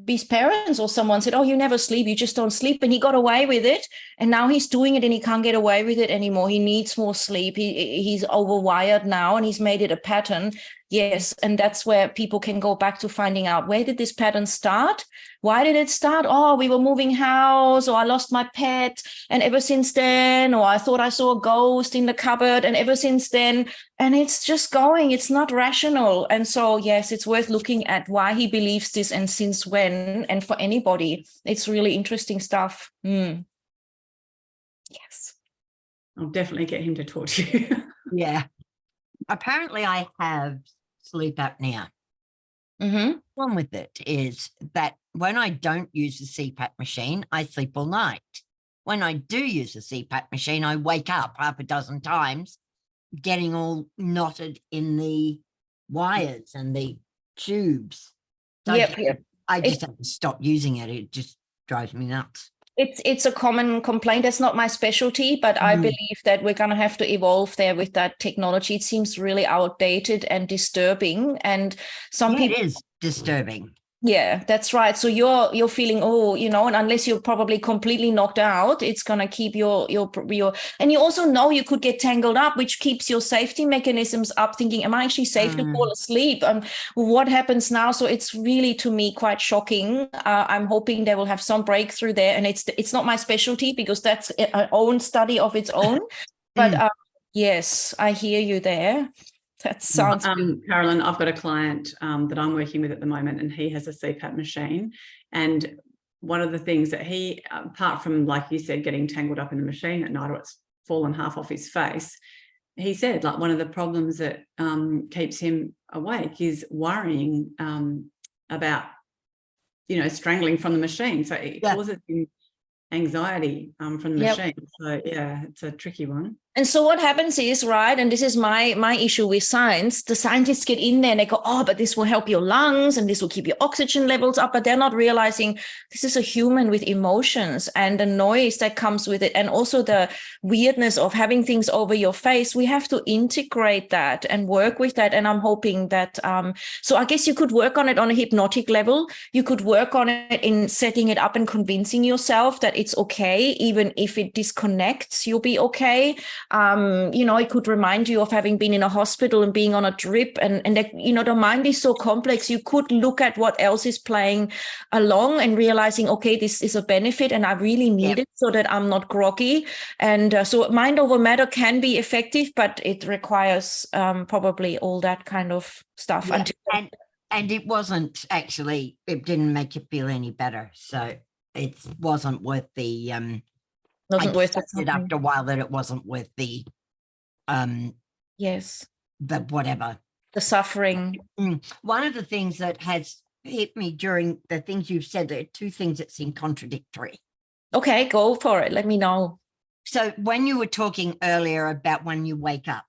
his parents or someone said, oh, you never sleep, you just don't sleep. And he got away with it. And now he's doing it and he can't get away with it anymore. He needs more sleep. He's overwired now and he's made it a pattern. Yes. And that's where people can go back to finding out, where did this pattern start? Why did it start? Oh, we were moving house, or I lost my pet. And ever since then, or I thought I saw a ghost in the cupboard. And ever since then, and it's just going, it's not rational. And so, yes, it's worth looking at why he believes this and since when. And for anybody, it's really interesting stuff. Yes. I'll definitely get him to talk to you. Yeah. Apparently I have sleep apnea. Mm-hmm. One with it is that when I don't use the CPAP machine, I sleep all night. When I do use the CPAP machine, I wake up half a dozen times, getting all knotted in the wires and the tubes. So I just have to stop using it. It just drives me nuts. It's a common complaint. That's not my specialty, but I believe that we're going to have to evolve there with that technology. It seems really outdated and disturbing. And some people, it is disturbing. Yeah, that's right. So you're feeling, oh, and unless you're probably completely knocked out, it's going to keep your, and you also know you could get tangled up, which keeps your safety mechanisms up, thinking, am I actually safe to fall asleep? What happens now? So it's really, to me, quite shocking. I'm hoping they will have some breakthrough there. And it's not my specialty because that's an own study of its own. But yes, I hear you there. That sounds Carolyn, I've got a client that I'm working with at the moment, and he has a CPAP machine. And one of the things that he, apart from, like you said, getting tangled up in the machine at night, or it's fallen half off his face, he said, like, one of the problems that keeps him awake is worrying about, strangling from the machine. So it causes him anxiety from the machine. So yeah, it's a tricky one. And so what happens is, right, and this is my issue with science, the scientists get in there and they go, oh, but this will help your lungs and this will keep your oxygen levels up, but they're not realizing this is a human with emotions and the noise that comes with it, and also the weirdness of having things over your face. We have to integrate that and work with that. And I'm hoping that, so I guess you could work on it on a hypnotic level. You could work on it in setting it up and convincing yourself that it's okay, even if it disconnects, you'll be okay. It could remind you of having been in a hospital and being on a drip, and the mind is so complex. You could look at what else is playing along and realizing, okay, this is a benefit and I really need it so that I'm not groggy. And so mind over matter can be effective, but it requires probably all that kind of stuff. Yeah. And it wasn't actually, it didn't make you feel any better. So it wasn't worth the wasn't worth it after a while that it wasn't worth the the whatever, the suffering. One of the things that has hit me during the things you've said, there are two things that seem contradictory. Okay, go for it, let me know. So when you were talking earlier about when you wake up,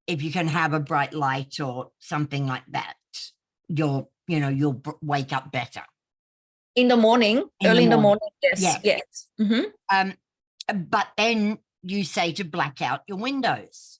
if you can have a bright light or something like that, you'll wake up better. In the morning, early in the morning, yes. Mm-hmm. But then you say to black out your windows.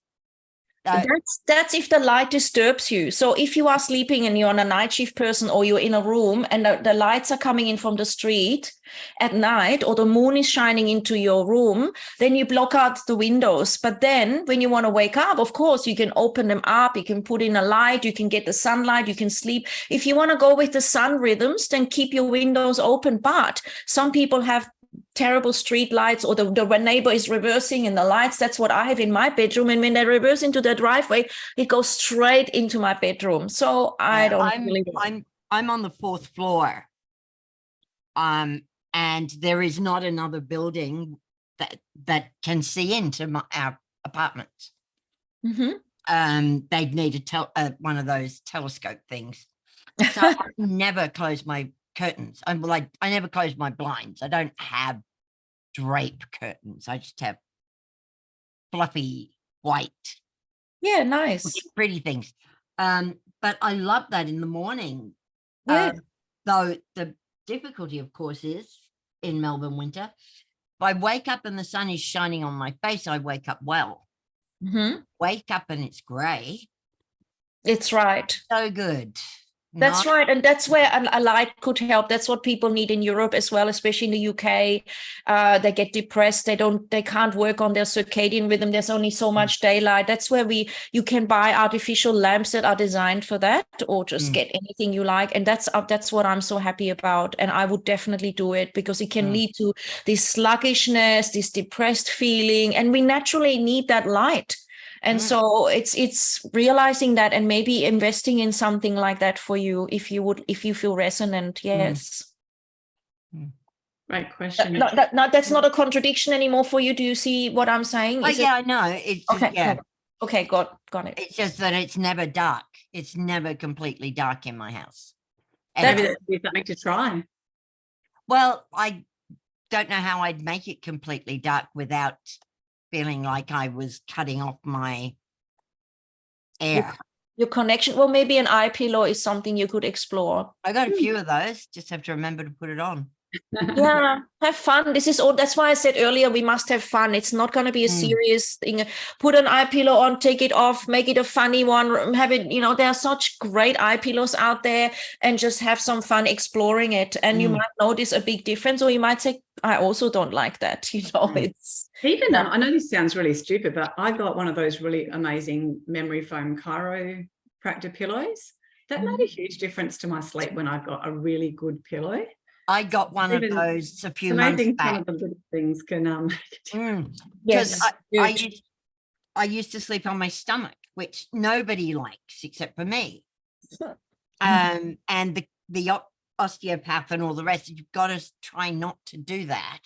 That's if the light disturbs you. So if you are sleeping and you're on a night shift person, or you're in a room and the lights are coming in from the street at night, or the moon is shining into your room, then you block out the windows. But then when you want to wake up, of course, you can open them up, you can put in a light, you can get the sunlight, you can sleep. If you want to go with the sun rhythms, then keep your windows open. But some people have terrible street lights, or the neighbor is reversing in the lights. That's what I have in my bedroom. And when they reverse into the driveway, it goes straight into my bedroom. So I'm on the 4th floor. And there is not another building that can see into our apartment. Mm-hmm. They'd need one of those telescope things. So I never close my curtains. I never close my blinds. I don't have drape curtains. I just have fluffy white. Yeah, nice. Pretty things. But I love that in the morning. Yeah. Though the difficulty, of course, is in Melbourne winter. If I wake up and the sun is shining on my face, I wake up well. Mhm. Wake up and it's grey. It's right. So good. That's right. And that's where a light could help. That's what people need in Europe as well, especially in the UK. They get depressed. They can't work on their circadian rhythm. There's only so much daylight. That's where you can buy artificial lamps that are designed for that, or just get anything you like. And that's what I'm so happy about. And I would definitely do it, because it can lead to this sluggishness, this depressed feeling. And we naturally need that light. And so it's realizing that, and maybe investing in something like that for you, if you feel resonant. Yes. Great question. That's not a contradiction anymore for you. Do you see what I'm saying? Oh, yeah, I know. It's just, okay. yeah. Okay, got it. It's just that it's never dark. It's never completely dark in my house. And Maybe that would be something to try. well, I don't know how I'd make it completely dark without feeling like I was cutting off my air. Your connection. Well, maybe an eye pillow is something you could explore. I got a few of those. Just have to remember to put it on. Yeah, have fun. This is all. That's why I said earlier, we must have fun. It's not going to be a serious thing. Put an eye pillow on, take it off, make it a funny one. Have it. There are such great eye pillows out there, and just have some fun exploring it. And you might notice a big difference, or you might say, I also don't like that. It's even. I know this sounds really stupid, but I got one of those really amazing memory foam chiropractor pillows. That made a huge difference to my sleep when I got a really good pillow. I got one of those a few months Amazing, back. some of the little things can make a difference. yes. I used to sleep on my stomach, which nobody likes except for me. And the osteopath and all the rest, you've got to try not to do that.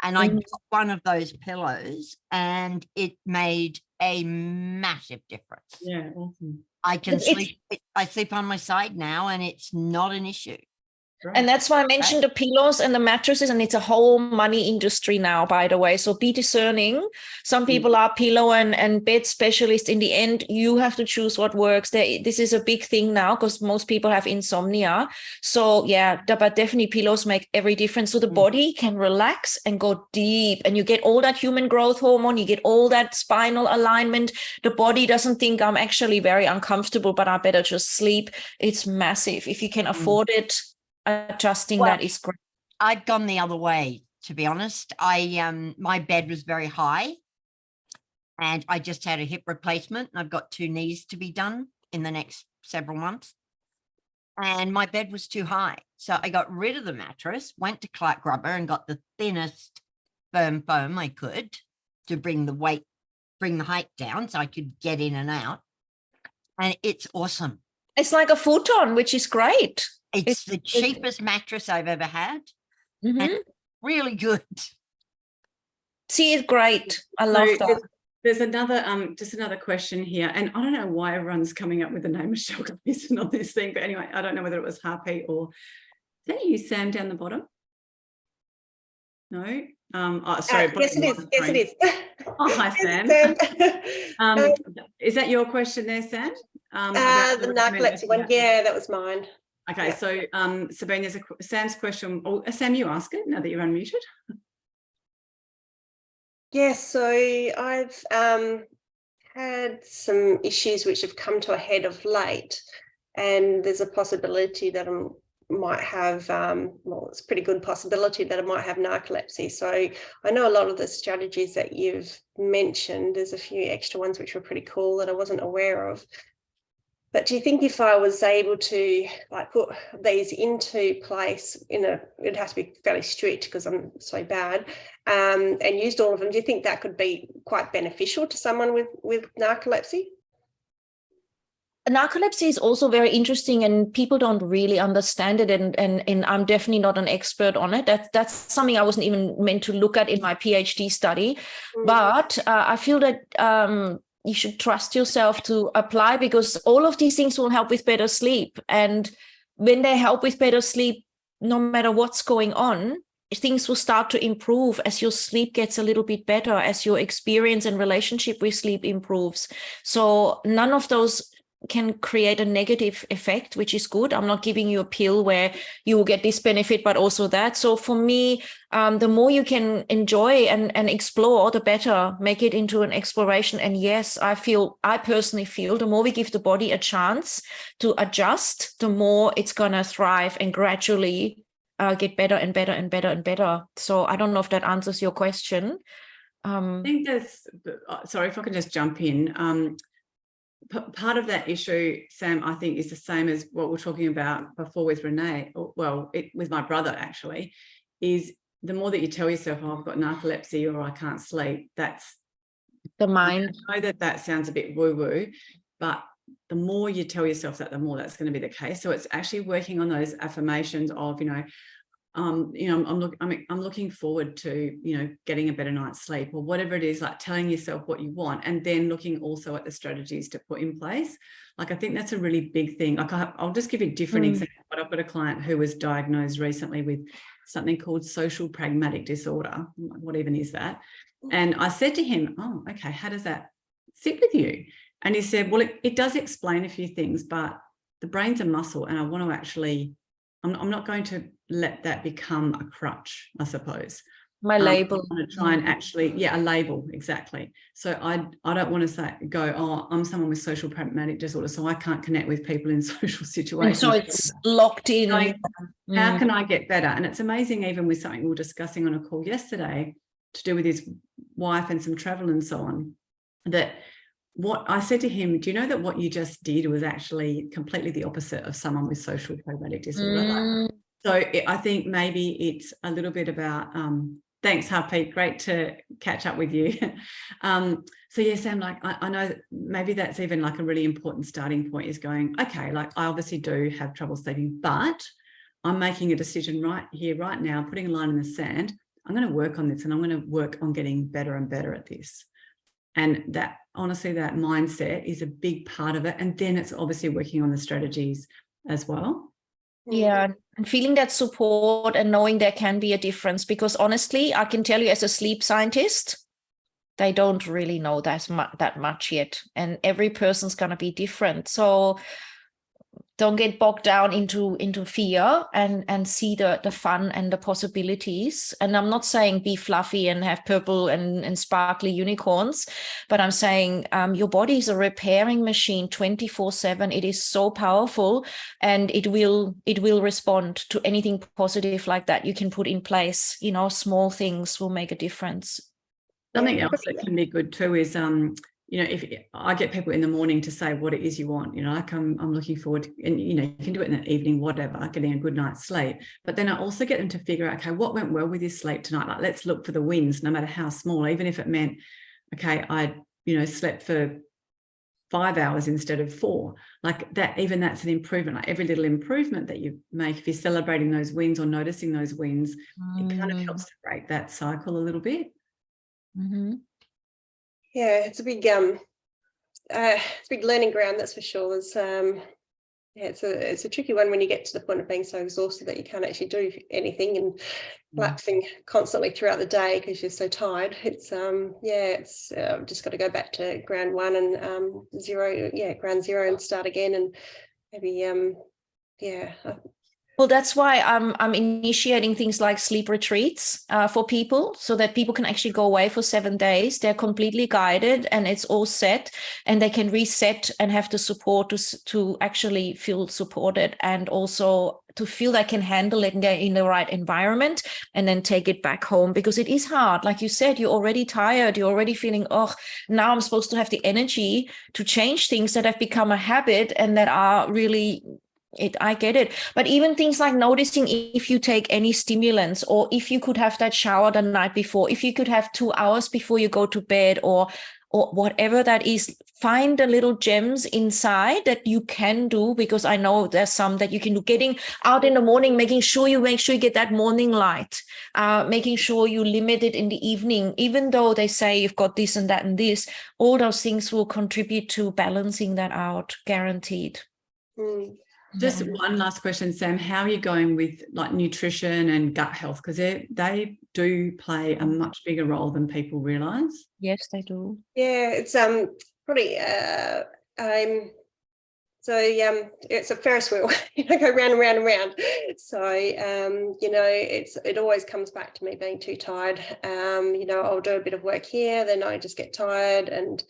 And I got one of those pillows, and it made a massive difference. Yeah, awesome. I can sleep. I sleep on my side now, and it's not an issue. And that's why I mentioned the pillows and the mattresses, and it's a whole money industry now, by the way. So be discerning. Some people are pillow and bed specialists. In the end, you have to choose what works. This is a big thing now, because most people have insomnia. So yeah, but definitely pillows make every difference. So the body can relax and go deep, and you get all that human growth hormone. You get all that spinal alignment. The body doesn't think, I'm actually very uncomfortable, but I better just sleep. It's massive. If you can afford it, adjusting that is great. I'd gone the other way, to be honest. My bed was very high, and I just had a hip replacement, and I've got 2 knees to be done in the next several months. And my bed was too high. So I got rid of the mattress, went to Clark Grubber and got the thinnest firm foam I could to bring the height down so I could get in and out. And it's awesome. It's like a futon, which is great. It's the cheapest mattress I've ever had. And really good. See, it's great. I love that. There's another just another question here, and I don't know why everyone's coming up with the name Michelle Gleason on this thing, but anyway, I don't know whether it was Harpy or is that you, Sam, down the bottom? No. Sorry. Yes, it is. Yes, it is. Oh, hi, Sam. Is that your question there, Sam? The narcolepsy one. Yeah, that was mine. Okay, so Sabine, there's Sam's question. Oh, Sam, you ask it now that you're unmuted. Yes, so I've had some issues which have come to a head of late, and there's a possibility that I might have, it's a pretty good possibility that I might have narcolepsy. So I know a lot of the strategies that you've mentioned, there's a few extra ones which were pretty cool that I wasn't aware of. But do you think if I was able to put these into place it has to be fairly strict because I'm so bad, and used all of them, do you think that could be quite beneficial to someone with narcolepsy? Narcolepsy is also very interesting, and people don't really understand it. And I'm definitely not an expert on it. That's something I wasn't even meant to look at in my PhD study. But I feel that you should trust yourself to apply, because all of these things will help with better sleep. And when they help with better sleep, no matter what's going on, things will start to improve as your sleep gets a little bit better, as your experience and relationship with sleep improves. So none of those can create a negative effect, which is good. I'm not giving you a pill where you will get this benefit, but also that. So for me, the more you can enjoy and explore, the better. Make it into an exploration. And yes, I personally feel the more we give the body a chance to adjust, the more it's gonna thrive and gradually get better and better and better and better. So I don't know if that answers your question. I think there's, sorry if I can just jump in. Part of that issue, Sam, I think is the same as what we're talking about before with Renee, or with my brother actually, is the more that you tell yourself, oh, I've got narcolepsy or I can't sleep, that's the mind. I know that sounds a bit woo-woo, but the more you tell yourself that, the more that's going to be the case. So it's actually working on those affirmations of, I'm looking forward to, getting a better night's sleep, or whatever it is, like telling yourself what you want, and then looking also at the strategies to put in place. Like, I think that's a really big thing. Like, I'll just give you a different example. But I've got a client who was diagnosed recently with something called social pragmatic disorder. What even is that? And I said to him, oh, okay, how does that sit with you? And he said, well, it does explain a few things, but the brain's a muscle, and I want to actually, I'm not going to let that become a crutch, I suppose. My label. I want to try and actually, a label, exactly. So I don't want to go, oh, I'm someone with social pragmatic disorder, so I can't connect with people in social situations. So it's locked in. How can I get better? And it's amazing, even with something we were discussing on a call yesterday to do with his wife and some travel and so on, that what I said to him, do you know that what you just did was actually completely the opposite of someone with social pragmatic disorder? So I think maybe it's a little bit about, thanks, Harpreet, great to catch up with you. So yeah, Sam, like, I know maybe that's even like a really important starting point, is going, okay, like, I obviously do have trouble sleeping, but I'm making a decision right here, right now, putting a line in the sand. I'm going to work on this, and I'm going to work on getting better and better at this. And that, honestly, that mindset is a big part of it. And then it's obviously working on the strategies as well. Yeah, and feeling that support and knowing there can be a difference, because honestly, I can tell you as a sleep scientist, they don't really know that much yet. And every person's going to be different. So don't get bogged down into fear, and see the fun and the possibilities. And I'm not saying be fluffy and have purple and sparkly unicorns, but I'm saying your body is a repairing machine 24/7. It is so powerful, and it will respond to anything positive like that you can put in place. Small things will make a difference. Something else that can be good too is if I get people in the morning to say what it is you want, like I'm looking forward to, and you can do it in the evening, whatever, getting a good night's sleep. But then I also get them to figure out, okay, what went well with your sleep tonight? Like, let's look for the wins, no matter how small, even if it meant, okay, I slept for 5 hours instead of 4. Like that, even that's an improvement. Like every little improvement that you make, if you're celebrating those wins or noticing those wins, it kind of helps to break that cycle a little bit. Yeah, it's a big learning ground, that's for sure. It's a tricky one when you get to the point of being so exhausted that you can't actually do anything, and collapsing constantly throughout the day because you're so tired. It's just got to go back to ground one and ground zero, and start again, and maybe Well, that's why I'm initiating things like sleep retreats for people, so that people can actually go away for 7 days. They're completely guided, and it's all set, and they can reset and have the support to actually feel supported, and also to feel they can handle it in the right environment, and then take it back home, because it is hard. Like you said, you're already tired. You're already feeling, oh, now I'm supposed to have the energy to change things that have become a habit and that are really... I get it. But even things like noticing if you take any stimulants, or if you could have that shower the night before, if you could have 2 hours before you go to bed, or whatever that is, find the little gems inside that you can do, because I know there's some that you can do. Getting out in the morning, making sure you get that morning light, making sure you limit it in the evening, even though they say you've got this and that and this, all those things will contribute to balancing that out, guaranteed. Just one last question, Sam. How are you going with like nutrition and gut health? Because they do play a much bigger role than people realise. Yes, they do. Yeah, it's probably I'm So it's a Ferris wheel, go round and round and round. So it always comes back to me being too tired. I'll do a bit of work here, then I just get tired, and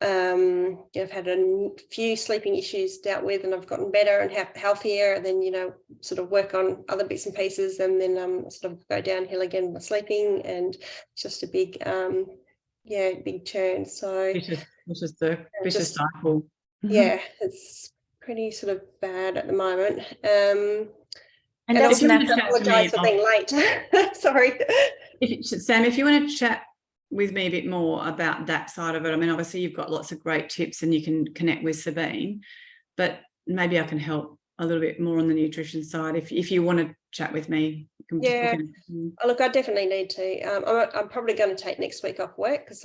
I've had a few sleeping issues dealt with, and I've gotten better and healthier, and then sort of work on other bits and pieces, and then sort of go downhill again with sleeping, and it's just a big big churn. So Which is the vicious cycle. yeah, it's pretty sort of bad at the moment. And And that's also natural. apologise for being late. Sorry. Sam, if you want to chat with me a bit more about that side of it, I mean, obviously you've got lots of great tips and you can connect with Sabine, but maybe I can help a little bit more on the nutrition side. If you want to chat with me, you can just book in. Oh, look, I definitely need to. I'm probably going to take next week off work because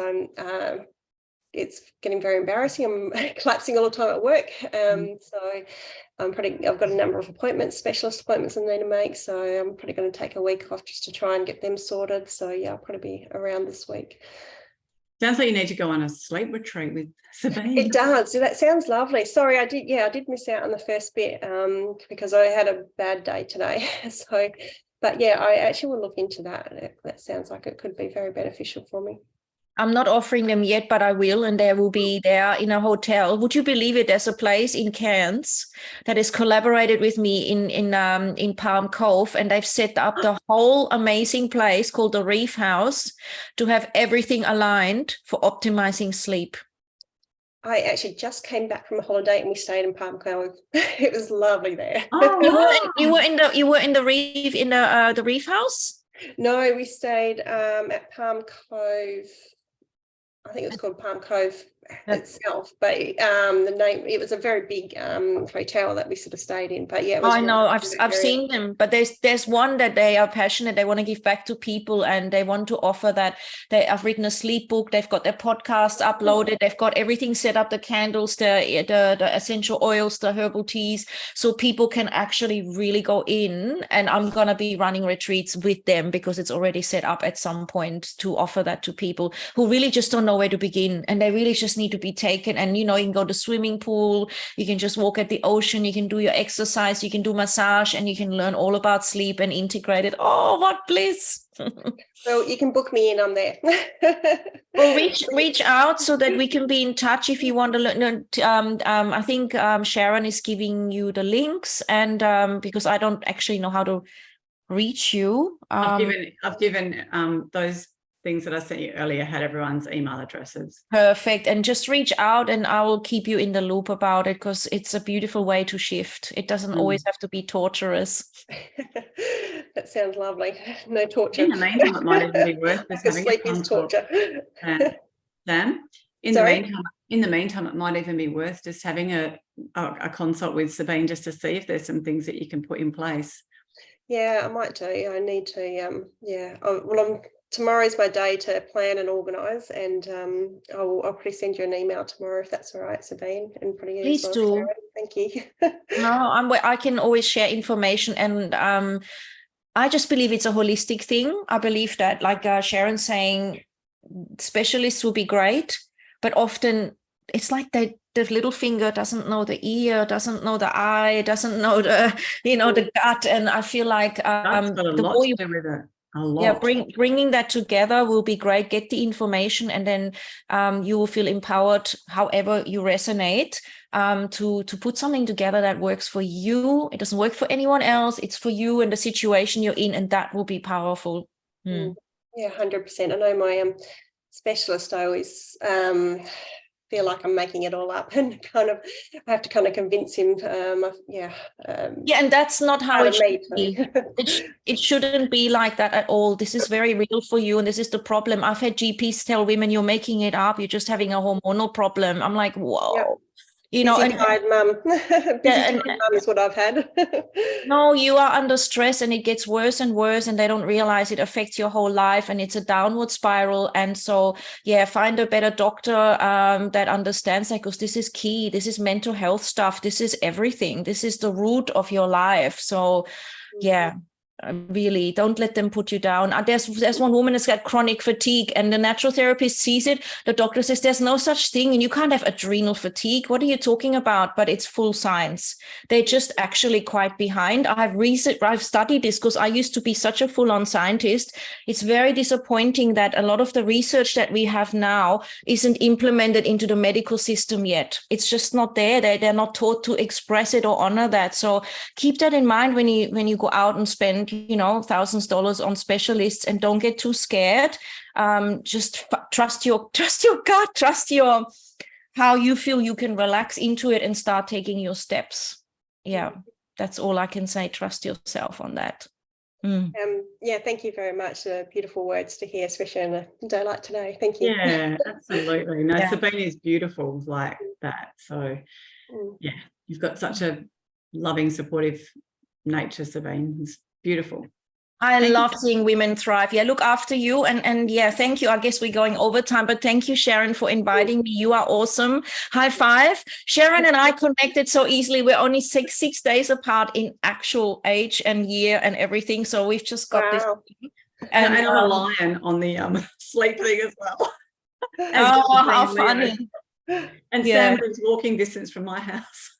it's getting very embarrassing. I'm collapsing all the time at work. So I've got a number of specialist appointments I need to make. So I'm probably going to take a week off just to try and get them sorted. So yeah, I'll probably be around this week. Sounds like you need to go on a sleep retreat with Sabine. It does. That sounds lovely. Sorry, I did miss out on the first bit because I had a bad day today. So, but yeah, I actually will look into that. That sounds like it could be very beneficial for me. I'm not offering them yet, but I will, and they will be there in a hotel. Would you believe it? There's a place in Cairns that has collaborated with me in Palm Cove, and they've set up the whole amazing place called the Reef House to have everything aligned for optimizing sleep. I actually just came back from a holiday and we stayed in Palm Cove. It was lovely there. Oh, You were in the Reef the Reef House? No, we stayed at Palm Cove. I think it was called Palm Cove itself, but the name, it was a very big hotel that we sort of stayed in. But yeah, it was I know, really I've seen them, but there's one that they are passionate, they want to give back to people, and they want to offer that. They have written a sleep book, they've got their podcast uploaded, they've got everything set up, the candles, the essential oils, the herbal teas, so people can actually really go in. And I'm gonna be running retreats with them because it's already set up at some point to offer that to people who really just don't know where to begin, and they really just need to be taken. And you can go to swimming pool, you can just walk at the ocean, you can do your exercise, you can do massage, and you can learn all about sleep and integrate it. Oh, what bliss. Well, you can book me in, I'm there. Well, reach out so that we can be in touch if you want to learn. I think Sharon is giving you the links, and because I don't actually know how to reach you. I've given those things that I sent you earlier had everyone's email addresses. Perfect. And just reach out and I will keep you in the loop about it, because it's a beautiful way to shift. It doesn't always have to be torturous. That sounds lovely. No torture. In the meantime, it might even be worth just having sleep is torture. Sam, in the meantime, it might even be worth just having a consult with Sabine just to see if there's some things that you can put in place. Yeah, I might do. I need to. Tomorrow's my day to plan and organise, and I'll probably send you an email tomorrow if that's all right, Sabine. And Please do. Sharon. Thank you. No, I can always share information, and I just believe it's a holistic thing. I believe that, like Sharon's saying, specialists will be great, but often it's like the little finger doesn't know the ear, doesn't know the eye, doesn't know the gut, and I feel like the more you do with it. Bringing that together will be great. Get the information, and then you will feel empowered however you resonate to put something together that works for you. It doesn't work for anyone else. It's for you and the situation you're in, and that will be powerful. Yeah, 100%. I know my specialist, I always feel like I'm making it all up, and I have to convince him. And that's not how it should be. It shouldn't be like that at all. This is very real for you, and this is the problem. I've had GPs tell women, you're making it up, you're just having a hormonal problem. I'm like, whoa. Yep. Busy tired mum. Busy mum is what I've had. No, you are under stress, and it gets worse and worse, and they don't realize it affects your whole life, and it's a downward spiral. And so, find a better doctor that understands that, because this is key. This is mental health stuff. This is everything. This is the root of your life. So, Really, don't let them put you down. There's one woman that's got chronic fatigue, and the natural therapist sees it. The doctor says there's no such thing, and you can't have adrenal fatigue. What are you talking about? But it's full science. They're just actually quite behind. I've studied this because I used to be such a full-on scientist. It's very disappointing that a lot of the research that we have now isn't implemented into the medical system yet. It's just not there. They're not taught to express it or honor that. So keep that in mind when you go out and spend, thousands of dollars on specialists, and don't get too scared. Just trust your gut, trust how you feel you can relax into it and start taking your steps. Yeah, that's all I can say. Trust yourself on that. Thank you very much. Beautiful words to hear, especially on a day like today. Thank you. Yeah, absolutely. No, Yeah. Sabine is beautiful like that. So yeah, you've got such a loving, supportive nature, Sabine. It's beautiful. I Thank love you. seeing women thrive. Yeah, look after you. And yeah, thank you. I guess we're going over time, but thank you, Sharon, for inviting me. You are awesome. High five. Sharon and I connected so easily. We're only six days apart in actual age and year and everything. So we've just got this. Wow. And I'm a lion on the sleep thing as well. Oh, how funny. And Yeah. Sam lives walking distance from my house.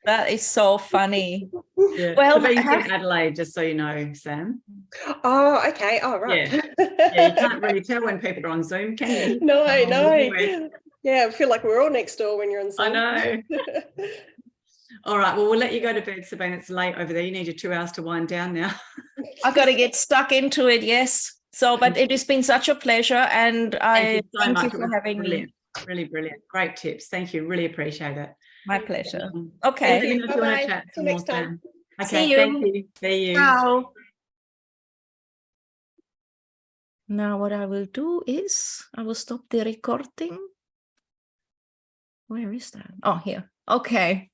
That is so funny. Yeah. Well, Sabine's in Adelaide, just so you know, Sam. Oh, okay. Oh, right. Yeah, you can't really tell when people are on Zoom, can you? No. Anyway. Yeah, I feel like we're all next door when you're on Zoom. I know. All right, well, we'll let you go to bed, Sabine. It's late over there. You need your 2 hours to wind down now. I've got to get stuck into it. Yes. So, but it has been such a pleasure, and I thank you It for was having me. brilliant. Really brilliant. Great tips. Thank you. Really appreciate it. My pleasure. Let Okay. me know if you want Bye-bye. to chat Till some more, next time. Sam. See Okay, you. thank you. See you. Ciao. Now what I will do is I will stop the recording. Where is that? Oh, here. Okay.